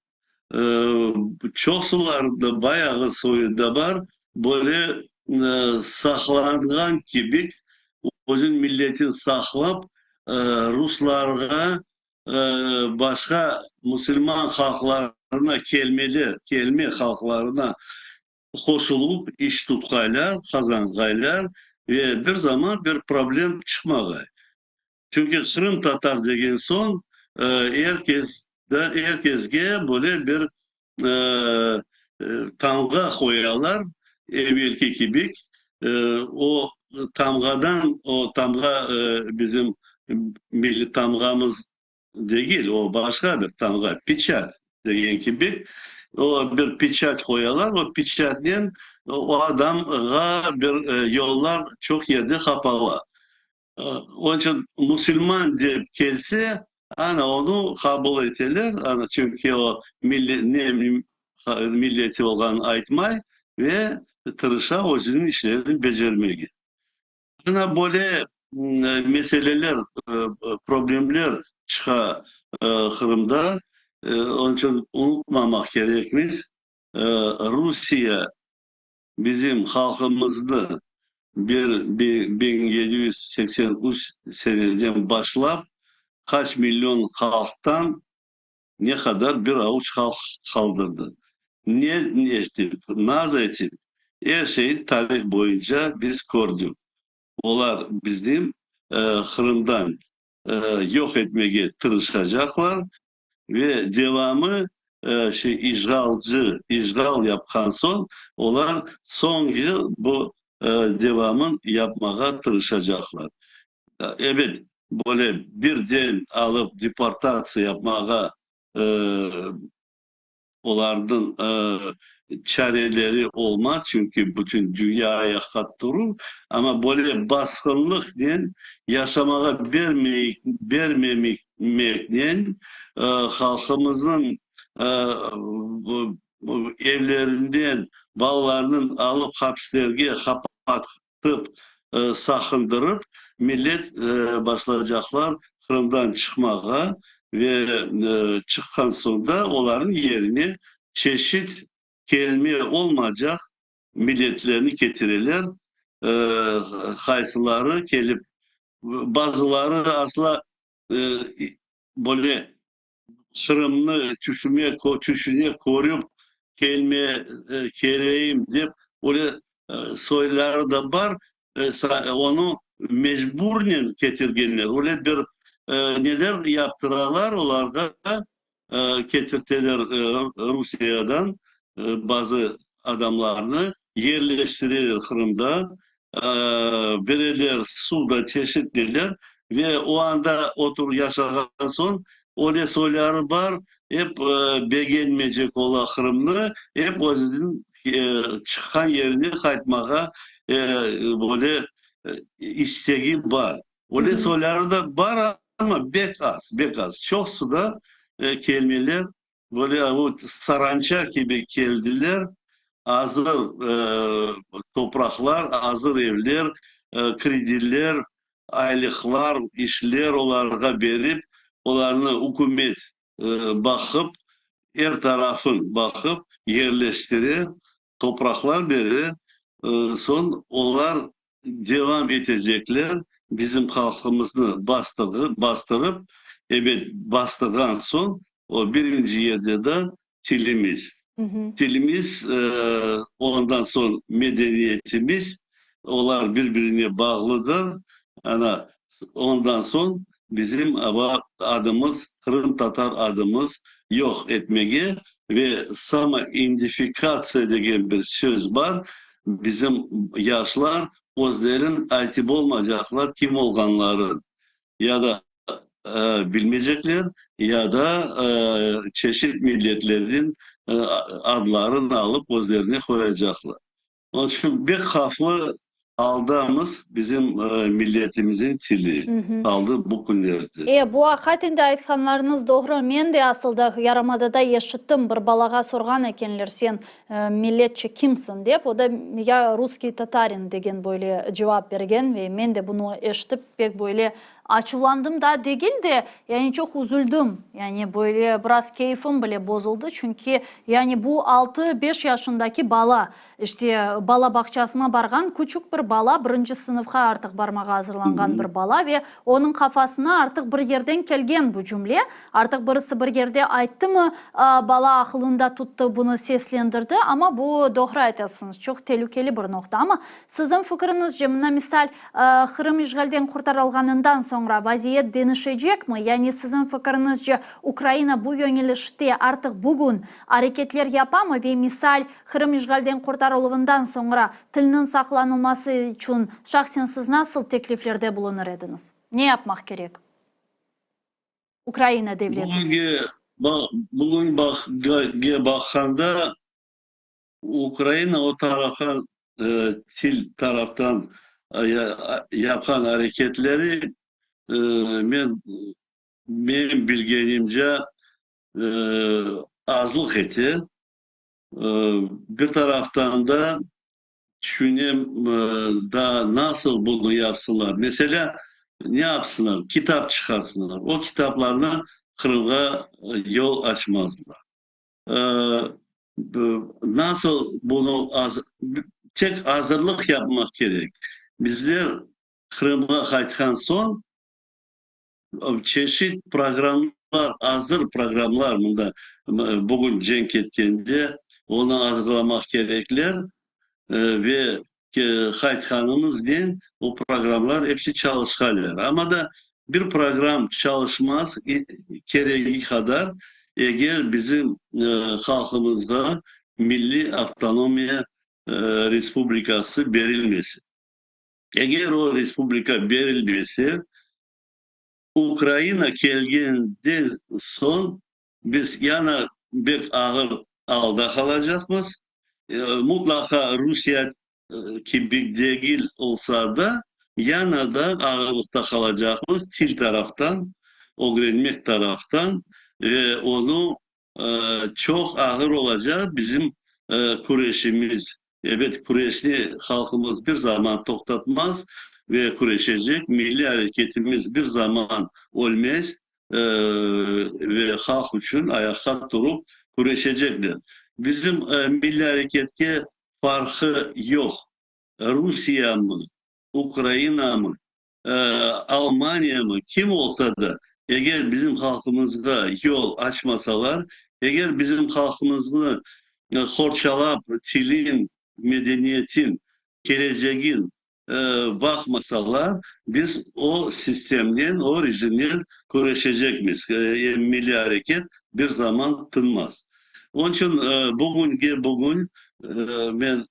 ee, çok sularda bayağı soyunda var. Böyle saklangan gibi özün milletin saklap Ruslarga e, başka Müslüman halklarına kelme halklarına koşulup iş tutkaylar, kazangaylar ve bir zaman bir problem çıkmağı. Çünkü Kırım Tatar degen son herkesge böyle bir e, tamga koyarlar evvelki gibi. O tamga bizim milli tamgamız değil, o başka bir tamga, piçat degen gibi. O bir piçat koyarlar, o piçatın o adamga bir yollar çok yerde kapalı. Onun için Müslüman deyip gelse ana onu kabul ederler. Ana çünkü o milleti olan aytmay ve tırışa özünün işlerini becermeye. Ana böyle meseleler, problemler çıka Kırım'da. Onun için unutmamak gerekmiş. Rusya bizim halkımızda 1783 seneden başlap kaç milyon halktan ne kadar bir avuç halk kaldırdı. Ne ettik, naz ettik. Her şeyi tarih boyunca biz gördük. Onlar bizim Kırım'dan yok etmeye tırışacaklar ve devamı işgal yapkan son onlar son yıl bu devamın yapmaya tırışacaklar. Evet, böyle birden alıp deportasyon yapmaya e, onların çareleri olmaz çünkü bütün dünyaya kattırır ama böyle baskınlık diyen yaşamaya vermemekten halkımızın e, bu evlerinden bağlarının alıp hapislerge kapatıp sakındırıp millet başlayacaklar Kırım'dan çıkmaya ve çıkkan sonunda onların yerini çeşit kelime olmayacak milletlerini getirirler. E, Haysıları gelip bazıları asla e, böyle Kırım'ı tüşüne koruyup kelime kereyim deyip öyle soyları da var. Onu mecburen getirgenler. Öyle bir neler yaptırarlar onlarda getirtiler Rusya'dan bazı adamlarını yerleştirirler Kırım'da. Verirler suda çeşitliler ve o anda otur yaşayan son öyle soyları var. Hep beğenmeyecek olan Kırımlı hep o yüzden çıkan yerini kaytmaya böyle isteği var. Hı Öyle hı. soyları da var ama bek az. Çok suda kelimeler böyle o sarança gibi geldiler. Hazır topraklar, hazır evler, krediler, aylıklar, işler onlara verip onlarını hükümet bakıp her tarafın bakıp yerleştirip topraklar verir. Son onlar devam edecekler. Bizim halkımızı bastırıp evet bastıran son o birinci yerde de tilimiz. Hı hı. Dilimiz, ondan sonra medeniyetimiz onlar birbirine bağlıdır. Ana ondan son bizim adımız Kırım Tatar adımız yok etmeye ve sama-identifikasiya degen bir söz var. Bizim yaşlar özlerin aytip olmayacaklar kim olganların ya da bilmeyecekler ya da çeşit milletlerin adlarını alıp özlerine koyacaklar. Onun için bir haflı aldığımız bizim milletimizin tili kaldı bu günlerde. Bu hakatinde aytkanlarınız doğru. Men de aslında Yarımada'da yaşıttım. Bir balaga sorgan ekenler sen milletçi kimsin dep. O da ya Ruski Tatarin degen böyle cevap bergen ve men de bunu eşitip pek böyle açılandım da değil de yani çok üzüldüm. Yani böyle biraz keyfim bile bozuldu. Çünkü yani bu 6-5 yaşındaki bala işte bala bakçasına bargan küçük bir bala birinci sınıfka artık barmağa hazırlangan bir bala ve onun kafasına artık bir yerden kelgen bu cümle. Artık birisi bir yerde ayttı mı bala akılında tuttu bunu seslendirdi ama bu doğru aytasınız. Çok tehlikeli bir nokta ama sizin fikrinizce misal Kırım işgalden kurtarılganından sonra vaziyet denişecek mi? Yani sizin fikrinizce Ukrayna bu yönelişte artık bugün hareketler yapar mı ve misal Kırım işgalden kurtarılığından sonra tilinin saklanılması için şahsen siz nasıl tekliflerde bulunur ediniz? Ne yapmak gerek? Ukrayna devleti. Bugün bakanda Ukrayna o tarafa til taraftan yapan hareketleri benim bilgenimce azlık etti. Bir taraftan da düşüneyim da nasıl bunu yapsınlar. Mesela ne yapsınlar? Kitap çıkarsınlar. O kitaplarla Kırım'a yol açmazlar. Nasıl bunu tek hazırlık yapmak gerek. Bizler Kırım'a kaytkan son çeşit programlar, hazır programlar bunda bugün cenk etkende onu hazırlamak gerekler ve kaytkanımız değil o programlar hepsi çalışkanlar. Ama da bir program çalışmaz gereği kadar eğer bizim halkımızda Milli Avtonomiya Respublikası verilmesi. Eğer o respublika verilmesi Ukrayna gelgende son biz yana bir ağır alda kalacağız. Mutlaka Rusya gibi değil olsa da yana da ağırlıkta kalacağımız til taraftan, öğrenmek taraftan onu çok ağır olacak bizim kureşimiz. Evet kureşli halkımız bir zaman toktatmaz ve kureşecek. Milli hareketimiz bir zaman olmaz ve halk için ayakta durup kureşecekler. Bizim milli hareketke farkı yok. Rusya mı, Ukrayna mı, Almanya mı, kim olsa da eğer bizim halkımızda yol açmasalar, eğer bizim halkımızı horçalap, tilin, medeniyetin, geleceğin bakmasalar, biz o sistemden, o rejimden kuruşacak mıyız? Milli hareket bir zaman tınmaz. Onun için bugün ben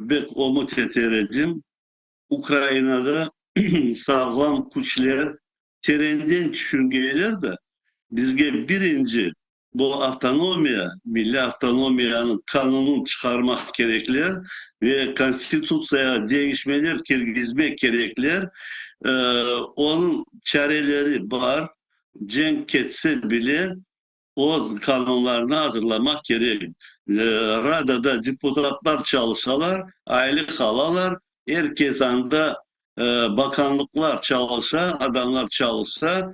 pek umut ederim. Ukrayna'da sağlam güçler, terenden düşünceler de bizge birinci bu avtonomiya, milli avtonomiyanın kanununu çıkarmak gerekler ve konstitüsyaya değişmeler girgizmek gerekler. Onun çareleri var. Cenk etse bile o kanunlarını hazırlamak gerek. Radada deputatlar çalışsalar, aylık alalar, herkes anda bakanlıklar çalışsa, adamlar çalışsa,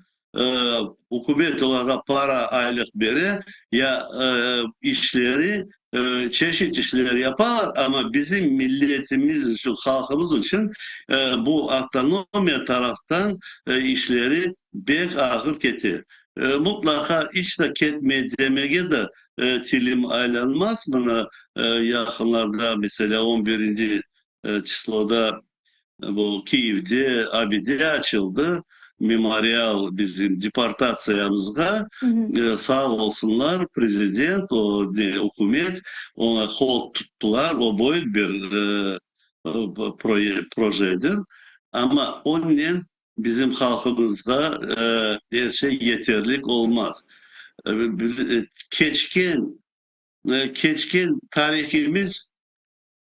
hükümet olarak para aylık verir ya işleri çeşit işler yapar ama bizim milletimiz için, halkımız için bu avtonomiya taraftan işleri bek ağır getir. Mutlaka işte ketme demege de tilim aylanmaz. Buna yakınlarda mesela 11. Çisloda bu Kiev'de, Abi'de açıldı. Memorial bizim deportasyamızga Hı hı. sağ olsunlar prezident, hükümet ona kol tuttular. O boyut bir projedir. Ama onun bizim halkımızga her şey yeterlik olmaz. Keçkin, keçkin tarihimiz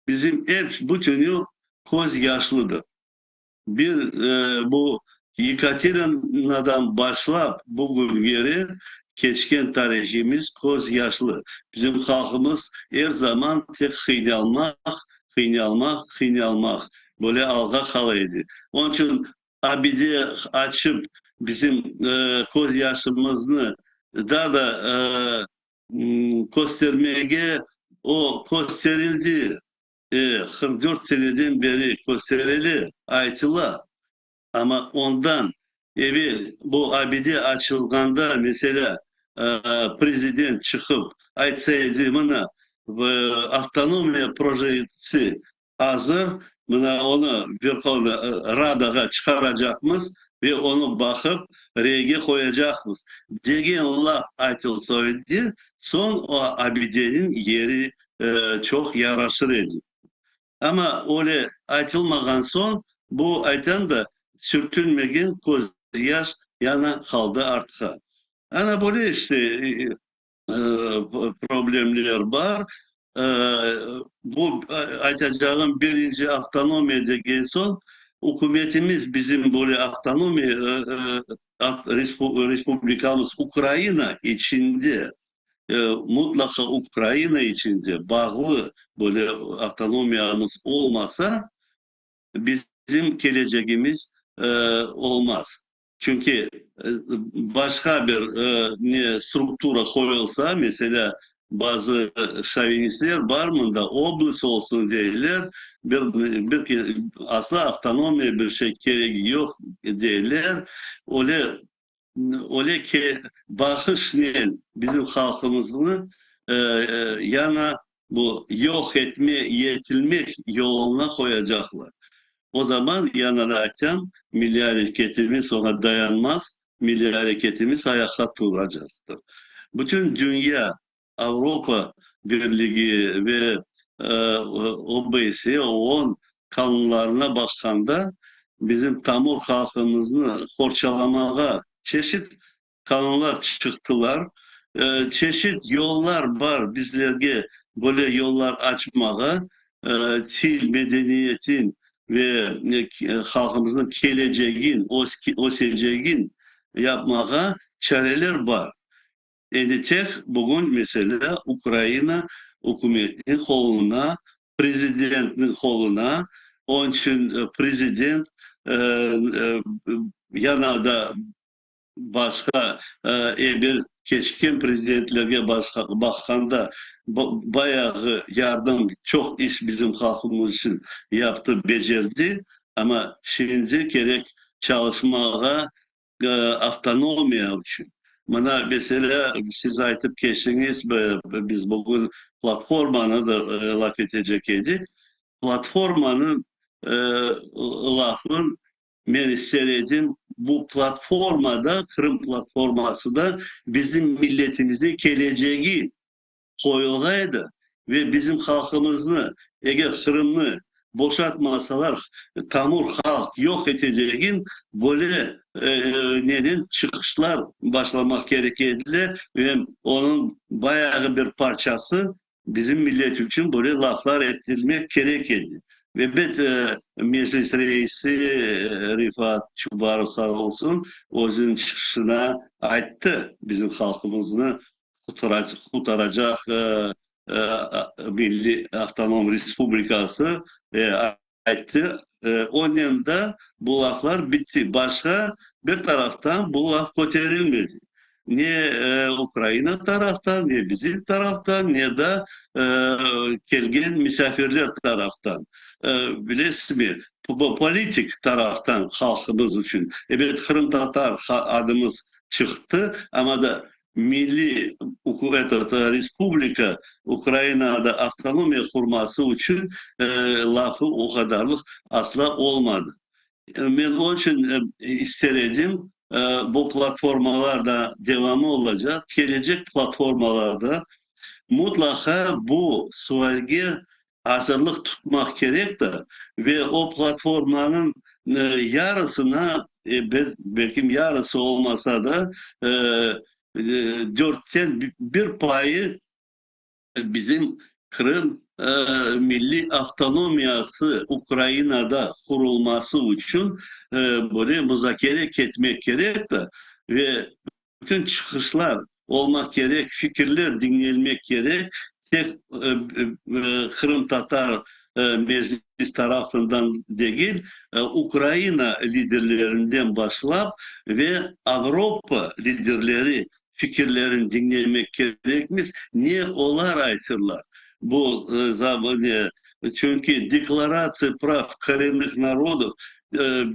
bizim hep bütünü koz yaşlıdır. Bir bu Yekaterina'dan başlayıp bugün geri keçken tarihimiz koz yaşlı. Bizim halkımız her zaman tek kıynalmak, kıynalmak, kıynalmak böyle alga kalaydı. Onun için abide açıp bizim koz yaşımızı daha da göstermeye o gösterildi. 44 seneden beri gösterili Aytıla ama ondan evi bu abide açılganda mesela prezident çıkıp aytsaydı bana avtonomiya projesi hazır buna onu Verkhovna Rada'ga çıkaracakmız ve onu bakıp rege koyacakmız. Degen laf aytılsaydı son o abidenin yeri çok yaraşır idi. Ama öyle açılmadan son bu aytan da sürtünmegen göz yaş yana kaldı artık. Ana böyle işte problemler var. E, Bu aytacağım birinci avtonomiyada en son hükümetimiz bizim böyle avtonomi Respublikamız Ukrayna içinde mutlaka Ukrayna içinde bağlı böyle avtonomiyamız olmasa bizim geleceğimiz olmaz. Çünkü başka bir struktura koyulsa mesela bazı şovinistler var mı da oblast olsun derler. Bir asla avtonomiya bir şey gereği yok derler. Öyle ki bakışlayan bizim halkımızı yana bu yok etme, yetilmek yoluna koyacaklar. O zaman yanarken milli hareketimiz ona dayanmaz, milli hareketimiz ayakta duracaktır. Bütün dünya, Avrupa Birliği ve OBS, OON kanunlarına bakanda bizim tamur halkımızı forçalamaya çeşit kanunlar çıktılar. Çeşit yollar var bizlerge böyle yollar açmaya, til medeniyetin ve halkımızın geleceğin, o seveceğin yapmaya çareler var. Yani tek bugün mesela Ukrayna hükümetinin koluna, prezidentin koluna, onun için prezident yana da başka bir keskin prezidentlerge bakanda bayağı yardım çok iş bizim halkımız için yaptı, becerdi ama şimdi gerek çalışmaya avtonomiya için. Bana mesela siz aytıp geçtiniz biz bugün platformanı da laf edecek idik. Platformanın lafın ben seyredim bu platformada Kırım platforması da bizim milletimize geleceği koyulaydı ve bizim halkımızı eğer Kırım'ı boşaltmasalar tamur halk yok edeceğin böyle neden çıkışlar başlamak gerekirdi ve onun bayağı bir parçası bizim millet için böyle laflar ettirmek gerekirdi. Ve meclis reisi Rifat Çubarov sağ olsun onun çıkışına aitti bizim halkımızı kurtaracak Milli Avtonom Respublikası aitti. O dönemde bu laflar bitti. Başka bir taraftan bu laf götürülmedi. Ne Ukrayna taraftan, ne bizim taraftan, ne de gelgen misafirler taraftan. Bilesiniz mi? Bu politik taraftan halkımız için. Evet Kırım Tatar adımız çıktı ama da milli Respublika Ukrayna'da avtonomiya kurması için lafı o kadarlık asla olmadı. Ben onun için isterim bu platformalarda devamı olacak. Gelecek platformalarda mutlaka bu sualge hazırlık tutmak gerek de ve o platformanın yarısına belki yarısı olmasa da dörtten bir payı bizim Kırım milli avtonomiyası Ukrayna'da kurulması için böyle müzakere etmek gerek de ve bütün çıkışlar olmak gerek, fikirler dinlenmek gerek. Tek Kırım Tatar meclis tarafından değil, Ukrayna liderlerinden başlayıp ve Avrupa liderleri fikirlerini dinlemek gerekmiş. Niye onlar aytırlar? Bu zamanı çünkü Deklarasya Prav Korенных Народов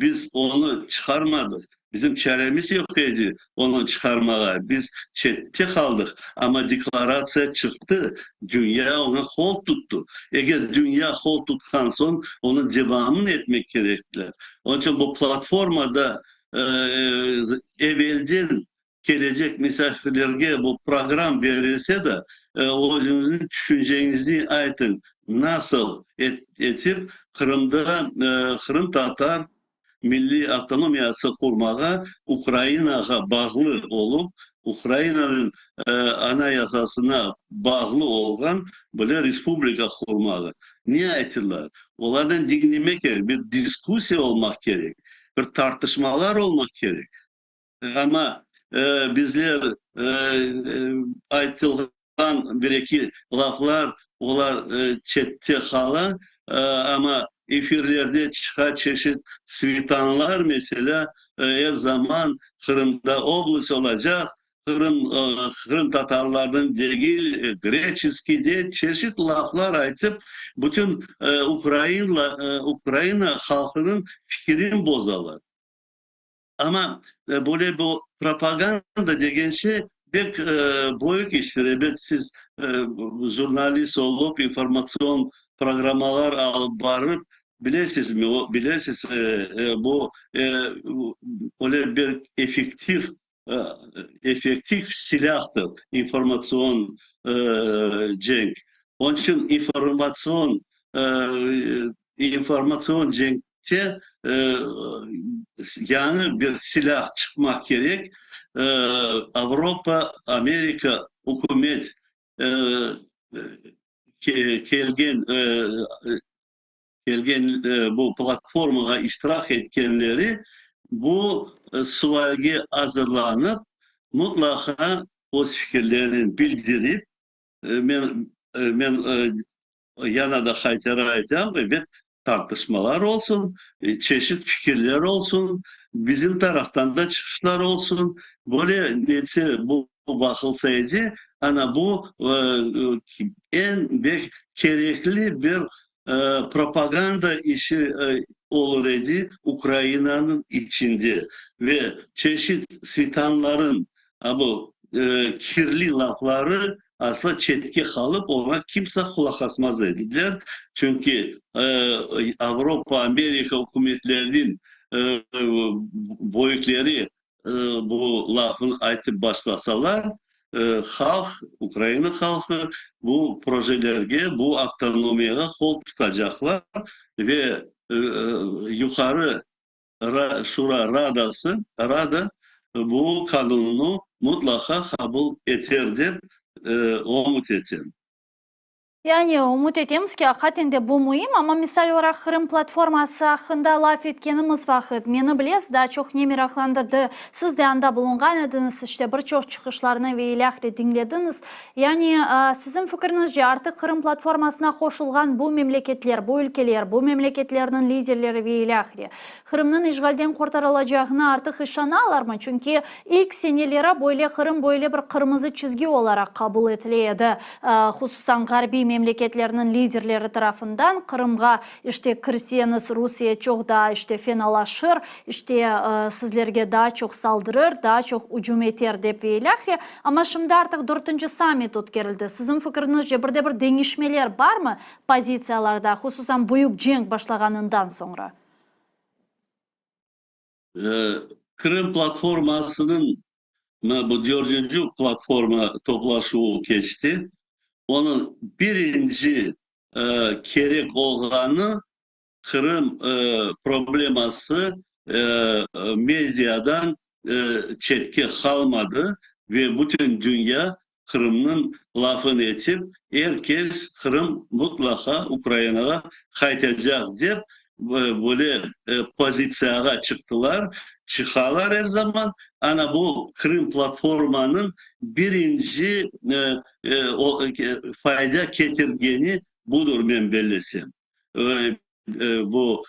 biz onu çıkarmadık. Bizim çaremiz yok idi onu çıkarmaya. Biz çette kaldık ama deklarasya çıktı. Dünya ona kol tuttu. Eğer dünya kol tutkan son onun devamını etmek gerekli. Onun için bu platformada evvelden gelecek misafirlerine bu program verilse de o düşüncenizi aytın. Nasıl etip Kırım'da Kırım Tatar milli avtonomiyası kurmaya Ukrayna'ya bağlı olup Ukrayna'nın anayasasına bağlı olan böyle respublika kurmalı. Niye aytırlar? Onlardan dinlemek gerek, bir diskusya olmak gerek, bir tartışmalar olmak gerek. Ama bizler aytılgan bir iki laflar olar çette kala ama efirlerde çıkan çeşit svitanlar mesela her zaman Kırım'da oblast olacak. Kırım Tatarlarının değil, Greçiski diye çeşit laflar aytıp bütün Ukrayna halkının fikrini bozalar. Ama böyle bu propaganda degen şey pek büyük iştir. Evet siz jurnalist olup informasyon programmalar alıp barıp bilesiz mi? O bilesiz bu öyle bir efektif silahtır. İnformasyon cenk. Onun için informasyon cenkte yani bir silah çıkmak gerek. Avrupa, Amerika hükümet kelgen bu platformaya iştirak etkenleri bu sualge hazırlanıp mutlaka o fikirlerini bildirip ben yana da haytara edeceğim ve tartışmalar olsun, çeşit fikirler olsun, bizim taraftan da çıkışlar olsun. Böyle neyse bu bakılsaydı, ana bu en gerekli bir propaganda işi olur idi Ukrayna'nın içinde ve çeşit svitanların bu kirli lafları asla çetki kalıp ona kimse kulak asmaz dediler. Çünkü Avrupa, Amerika hükümetlerinin boyutları bu lafın aytıp başlasalar halk, Ukrayna halkı bu projelerge, bu avtonomiyaya kol tutacaklar ve yukarı Şura Rada bu kanunu mutlaka kabul eder deb umut ettim. Yani umut etemiz ki hakikaten bu mühim ama misal olarak Kırım platforması hakkında laf etkenimiz vakit. Meni bilesiz daha çok ne meraklandırdı. Siz de anda bulungan ediniz işte birçok çıkışlarını ve ilahri dinlediniz. Yani sizin fikrinizce artık Kırım platformasına koşulgan bu memleketler, bu ülkeler, bu memleketlerin liderleri ve ilahri Kırım'ın işgalden kurtarılacağını artık işanalar mı? Çünkü ilk senelere böyle Kırım böyle bir kırmızı çizgi olarak kabul ediliydi. Hususan Garbi memleketlerinin liderleri tarafından Kırım'a işte kirseniz Rusya çok daha işte fenalaşır, işte sizlerge daha çok saldırır, daha çok hücum eter dep eyleği. Ama şimdi artık 4. summit ötkerildi. Sizin fikrinizce bir değişmeler var mı pozitsiyalarda, hususan büyük cenk başlaganından sonra? Kırım platformasının bu 4. platforma toplaşığı geçti. Onun birinci kerek olanı Kırım probleması medyadan çetki kalmadı ve bütün dünya Kırım'ın lafını etip herkes Kırım mutlaka Ukrayna'ya kaytacak deyip böyle pozisyaya çıktılar. Çıkarlar her zaman. Ana bu Kırım platformanın birinci fayda getirgeni budur ben belirlesem. Bu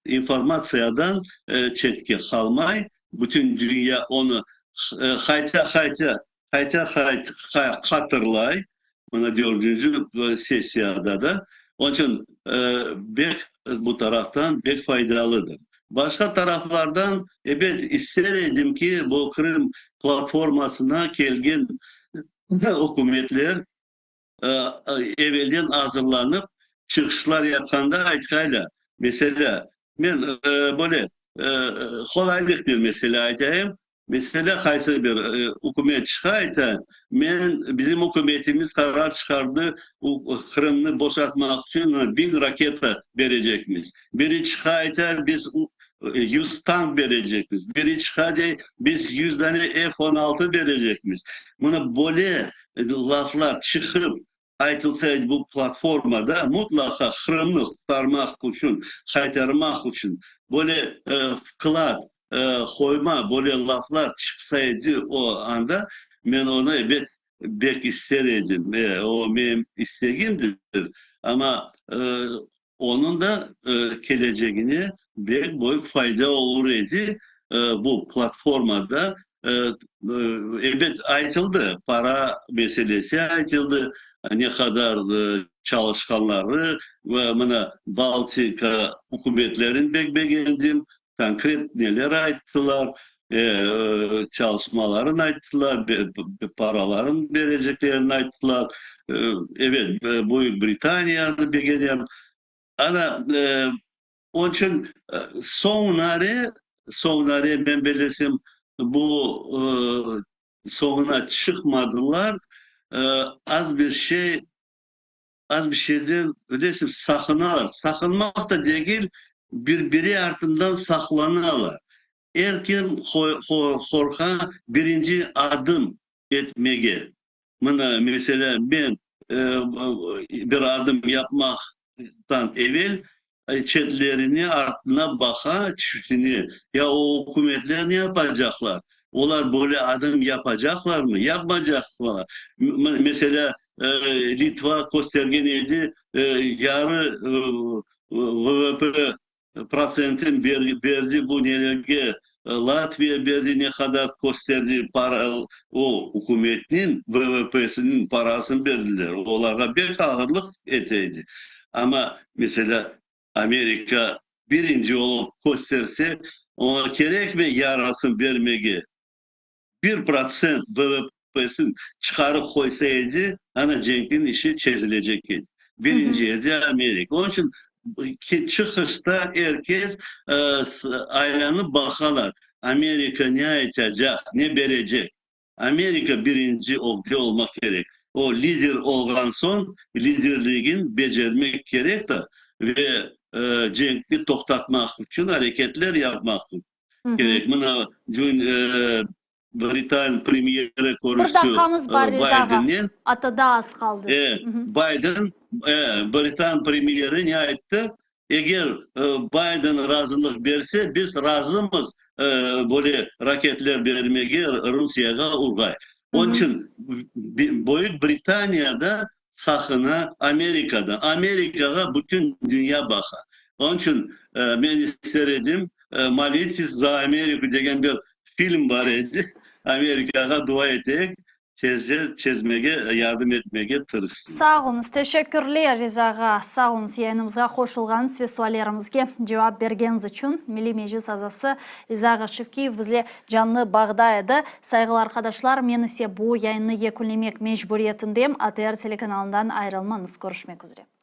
informasiyadan çetki kalmay. Bütün dünya onu hayta hatırlay. Buna 4. sesiyada da. Onun için bu taraftan pek faydalıdır. Başka taraflardan evet isterdim ki bu Kırım platformasına gelgen hükümetler evvelden hazırlanıp çıkışlar yapkanda aytkayla. Mesela ben böyle kolaylıktır mesela aytayım. Mesela kaysı bir hükümet çıkayta bizim hükümetimiz karar çıkardı Kırım'ı boşaltmak için 1000 raketa verecekmiz. Biri çıkayta biz 100 tank verecekmiz. Biri çıkayta biz 100 tane F-16 verecekmiz. Buna böyle laflar çıkıp aytılsaydı bu platformada mutlaka Kırım'ı kurtarmak için, kaytarmak için böyle kılar, koyma böyle laflar çıksaydı o anda ben ona evet belki isterdim. O benim isteğimdir. Ama onun da geleceğine büyük fayda olur idi bu platformada. Evet aytıldı. Para meselesi aytıldı. Ne kadar çalışkanları ve bana Baltika hükümetlerin beğendim. Konkret neler ayttılar. Çalışmaların ayttılar. Paraların vereceklerini ayttılar. Evet Büyük Britanya'da beğendim. Ana onun için sonları ben belirtsem bu sonuna çıkmadılar. Az bir şeyden öyleyse sakınırlar. Sakınmak da değil, birbiri ardından saklanırlar. Erken korkan birinci adım etmeye. Mesela ben bir adım yapmaktan evvel chatlerini ardına baka düşünüyor. Ya o hükümetler ne yapacaklar? Onlar böyle adım yapacaklar mı? Yapmayacaklar. Mesela Litva göstergeniydi. Yarı ВВП prosentin verdi bu nelege Latvia verdi ne kadar gösterdi para o hükümetin ВВП'sinin parasını verdiler. Onlara bir ağırlık eteydi. Ama mesela Amerika birinci olup gösterse ona gerek mi yarasın vermeye 1% ВВП'sini çıkarıp koysaydı ana Cenk'in işi çözülecekti. Birinci yerde Amerika. Onun için çıkışta herkes aylanıp bakarlar. Amerika ne yapacak, ne verecek? Amerika birinci olmak gerek. O lider olgan son liderliğin becermek gerek de ve Cenk'i toktatmak için hareketler yapmak gerek. Buna dün Britan premieri Bir konuştu dakikamız var Rezağa. Biden'in. Hatta daha az kaldı. Biden Britan premieri ne etti? Eğer Biden razılık verse biz razımız böyle raketler vermeye Rusya'ya urgay. Onun için Büyük Britanya'da sakına Amerika'dan. Amerika'ya bütün dünya bakar. Onun için ben istedim Malitis za Amerika degen bir film var idi. Amerika'ya dua etek. çözmege, yardım etmege tırışsın. Sağ olunuz, teşekkürler Rizaga. Sağ olunuz, yayınımızga koşulganız ve suallerimizge cevap bergeniz için. Milli Meclis azası Rizaga Şevkiyev bizle canlı bağda edi. Saygılı arkadaşlar, men ise bu yayını yekunlemek mecburiyetindeyim. ATR telekanalından ayrılmanız. Görüşmek üzere.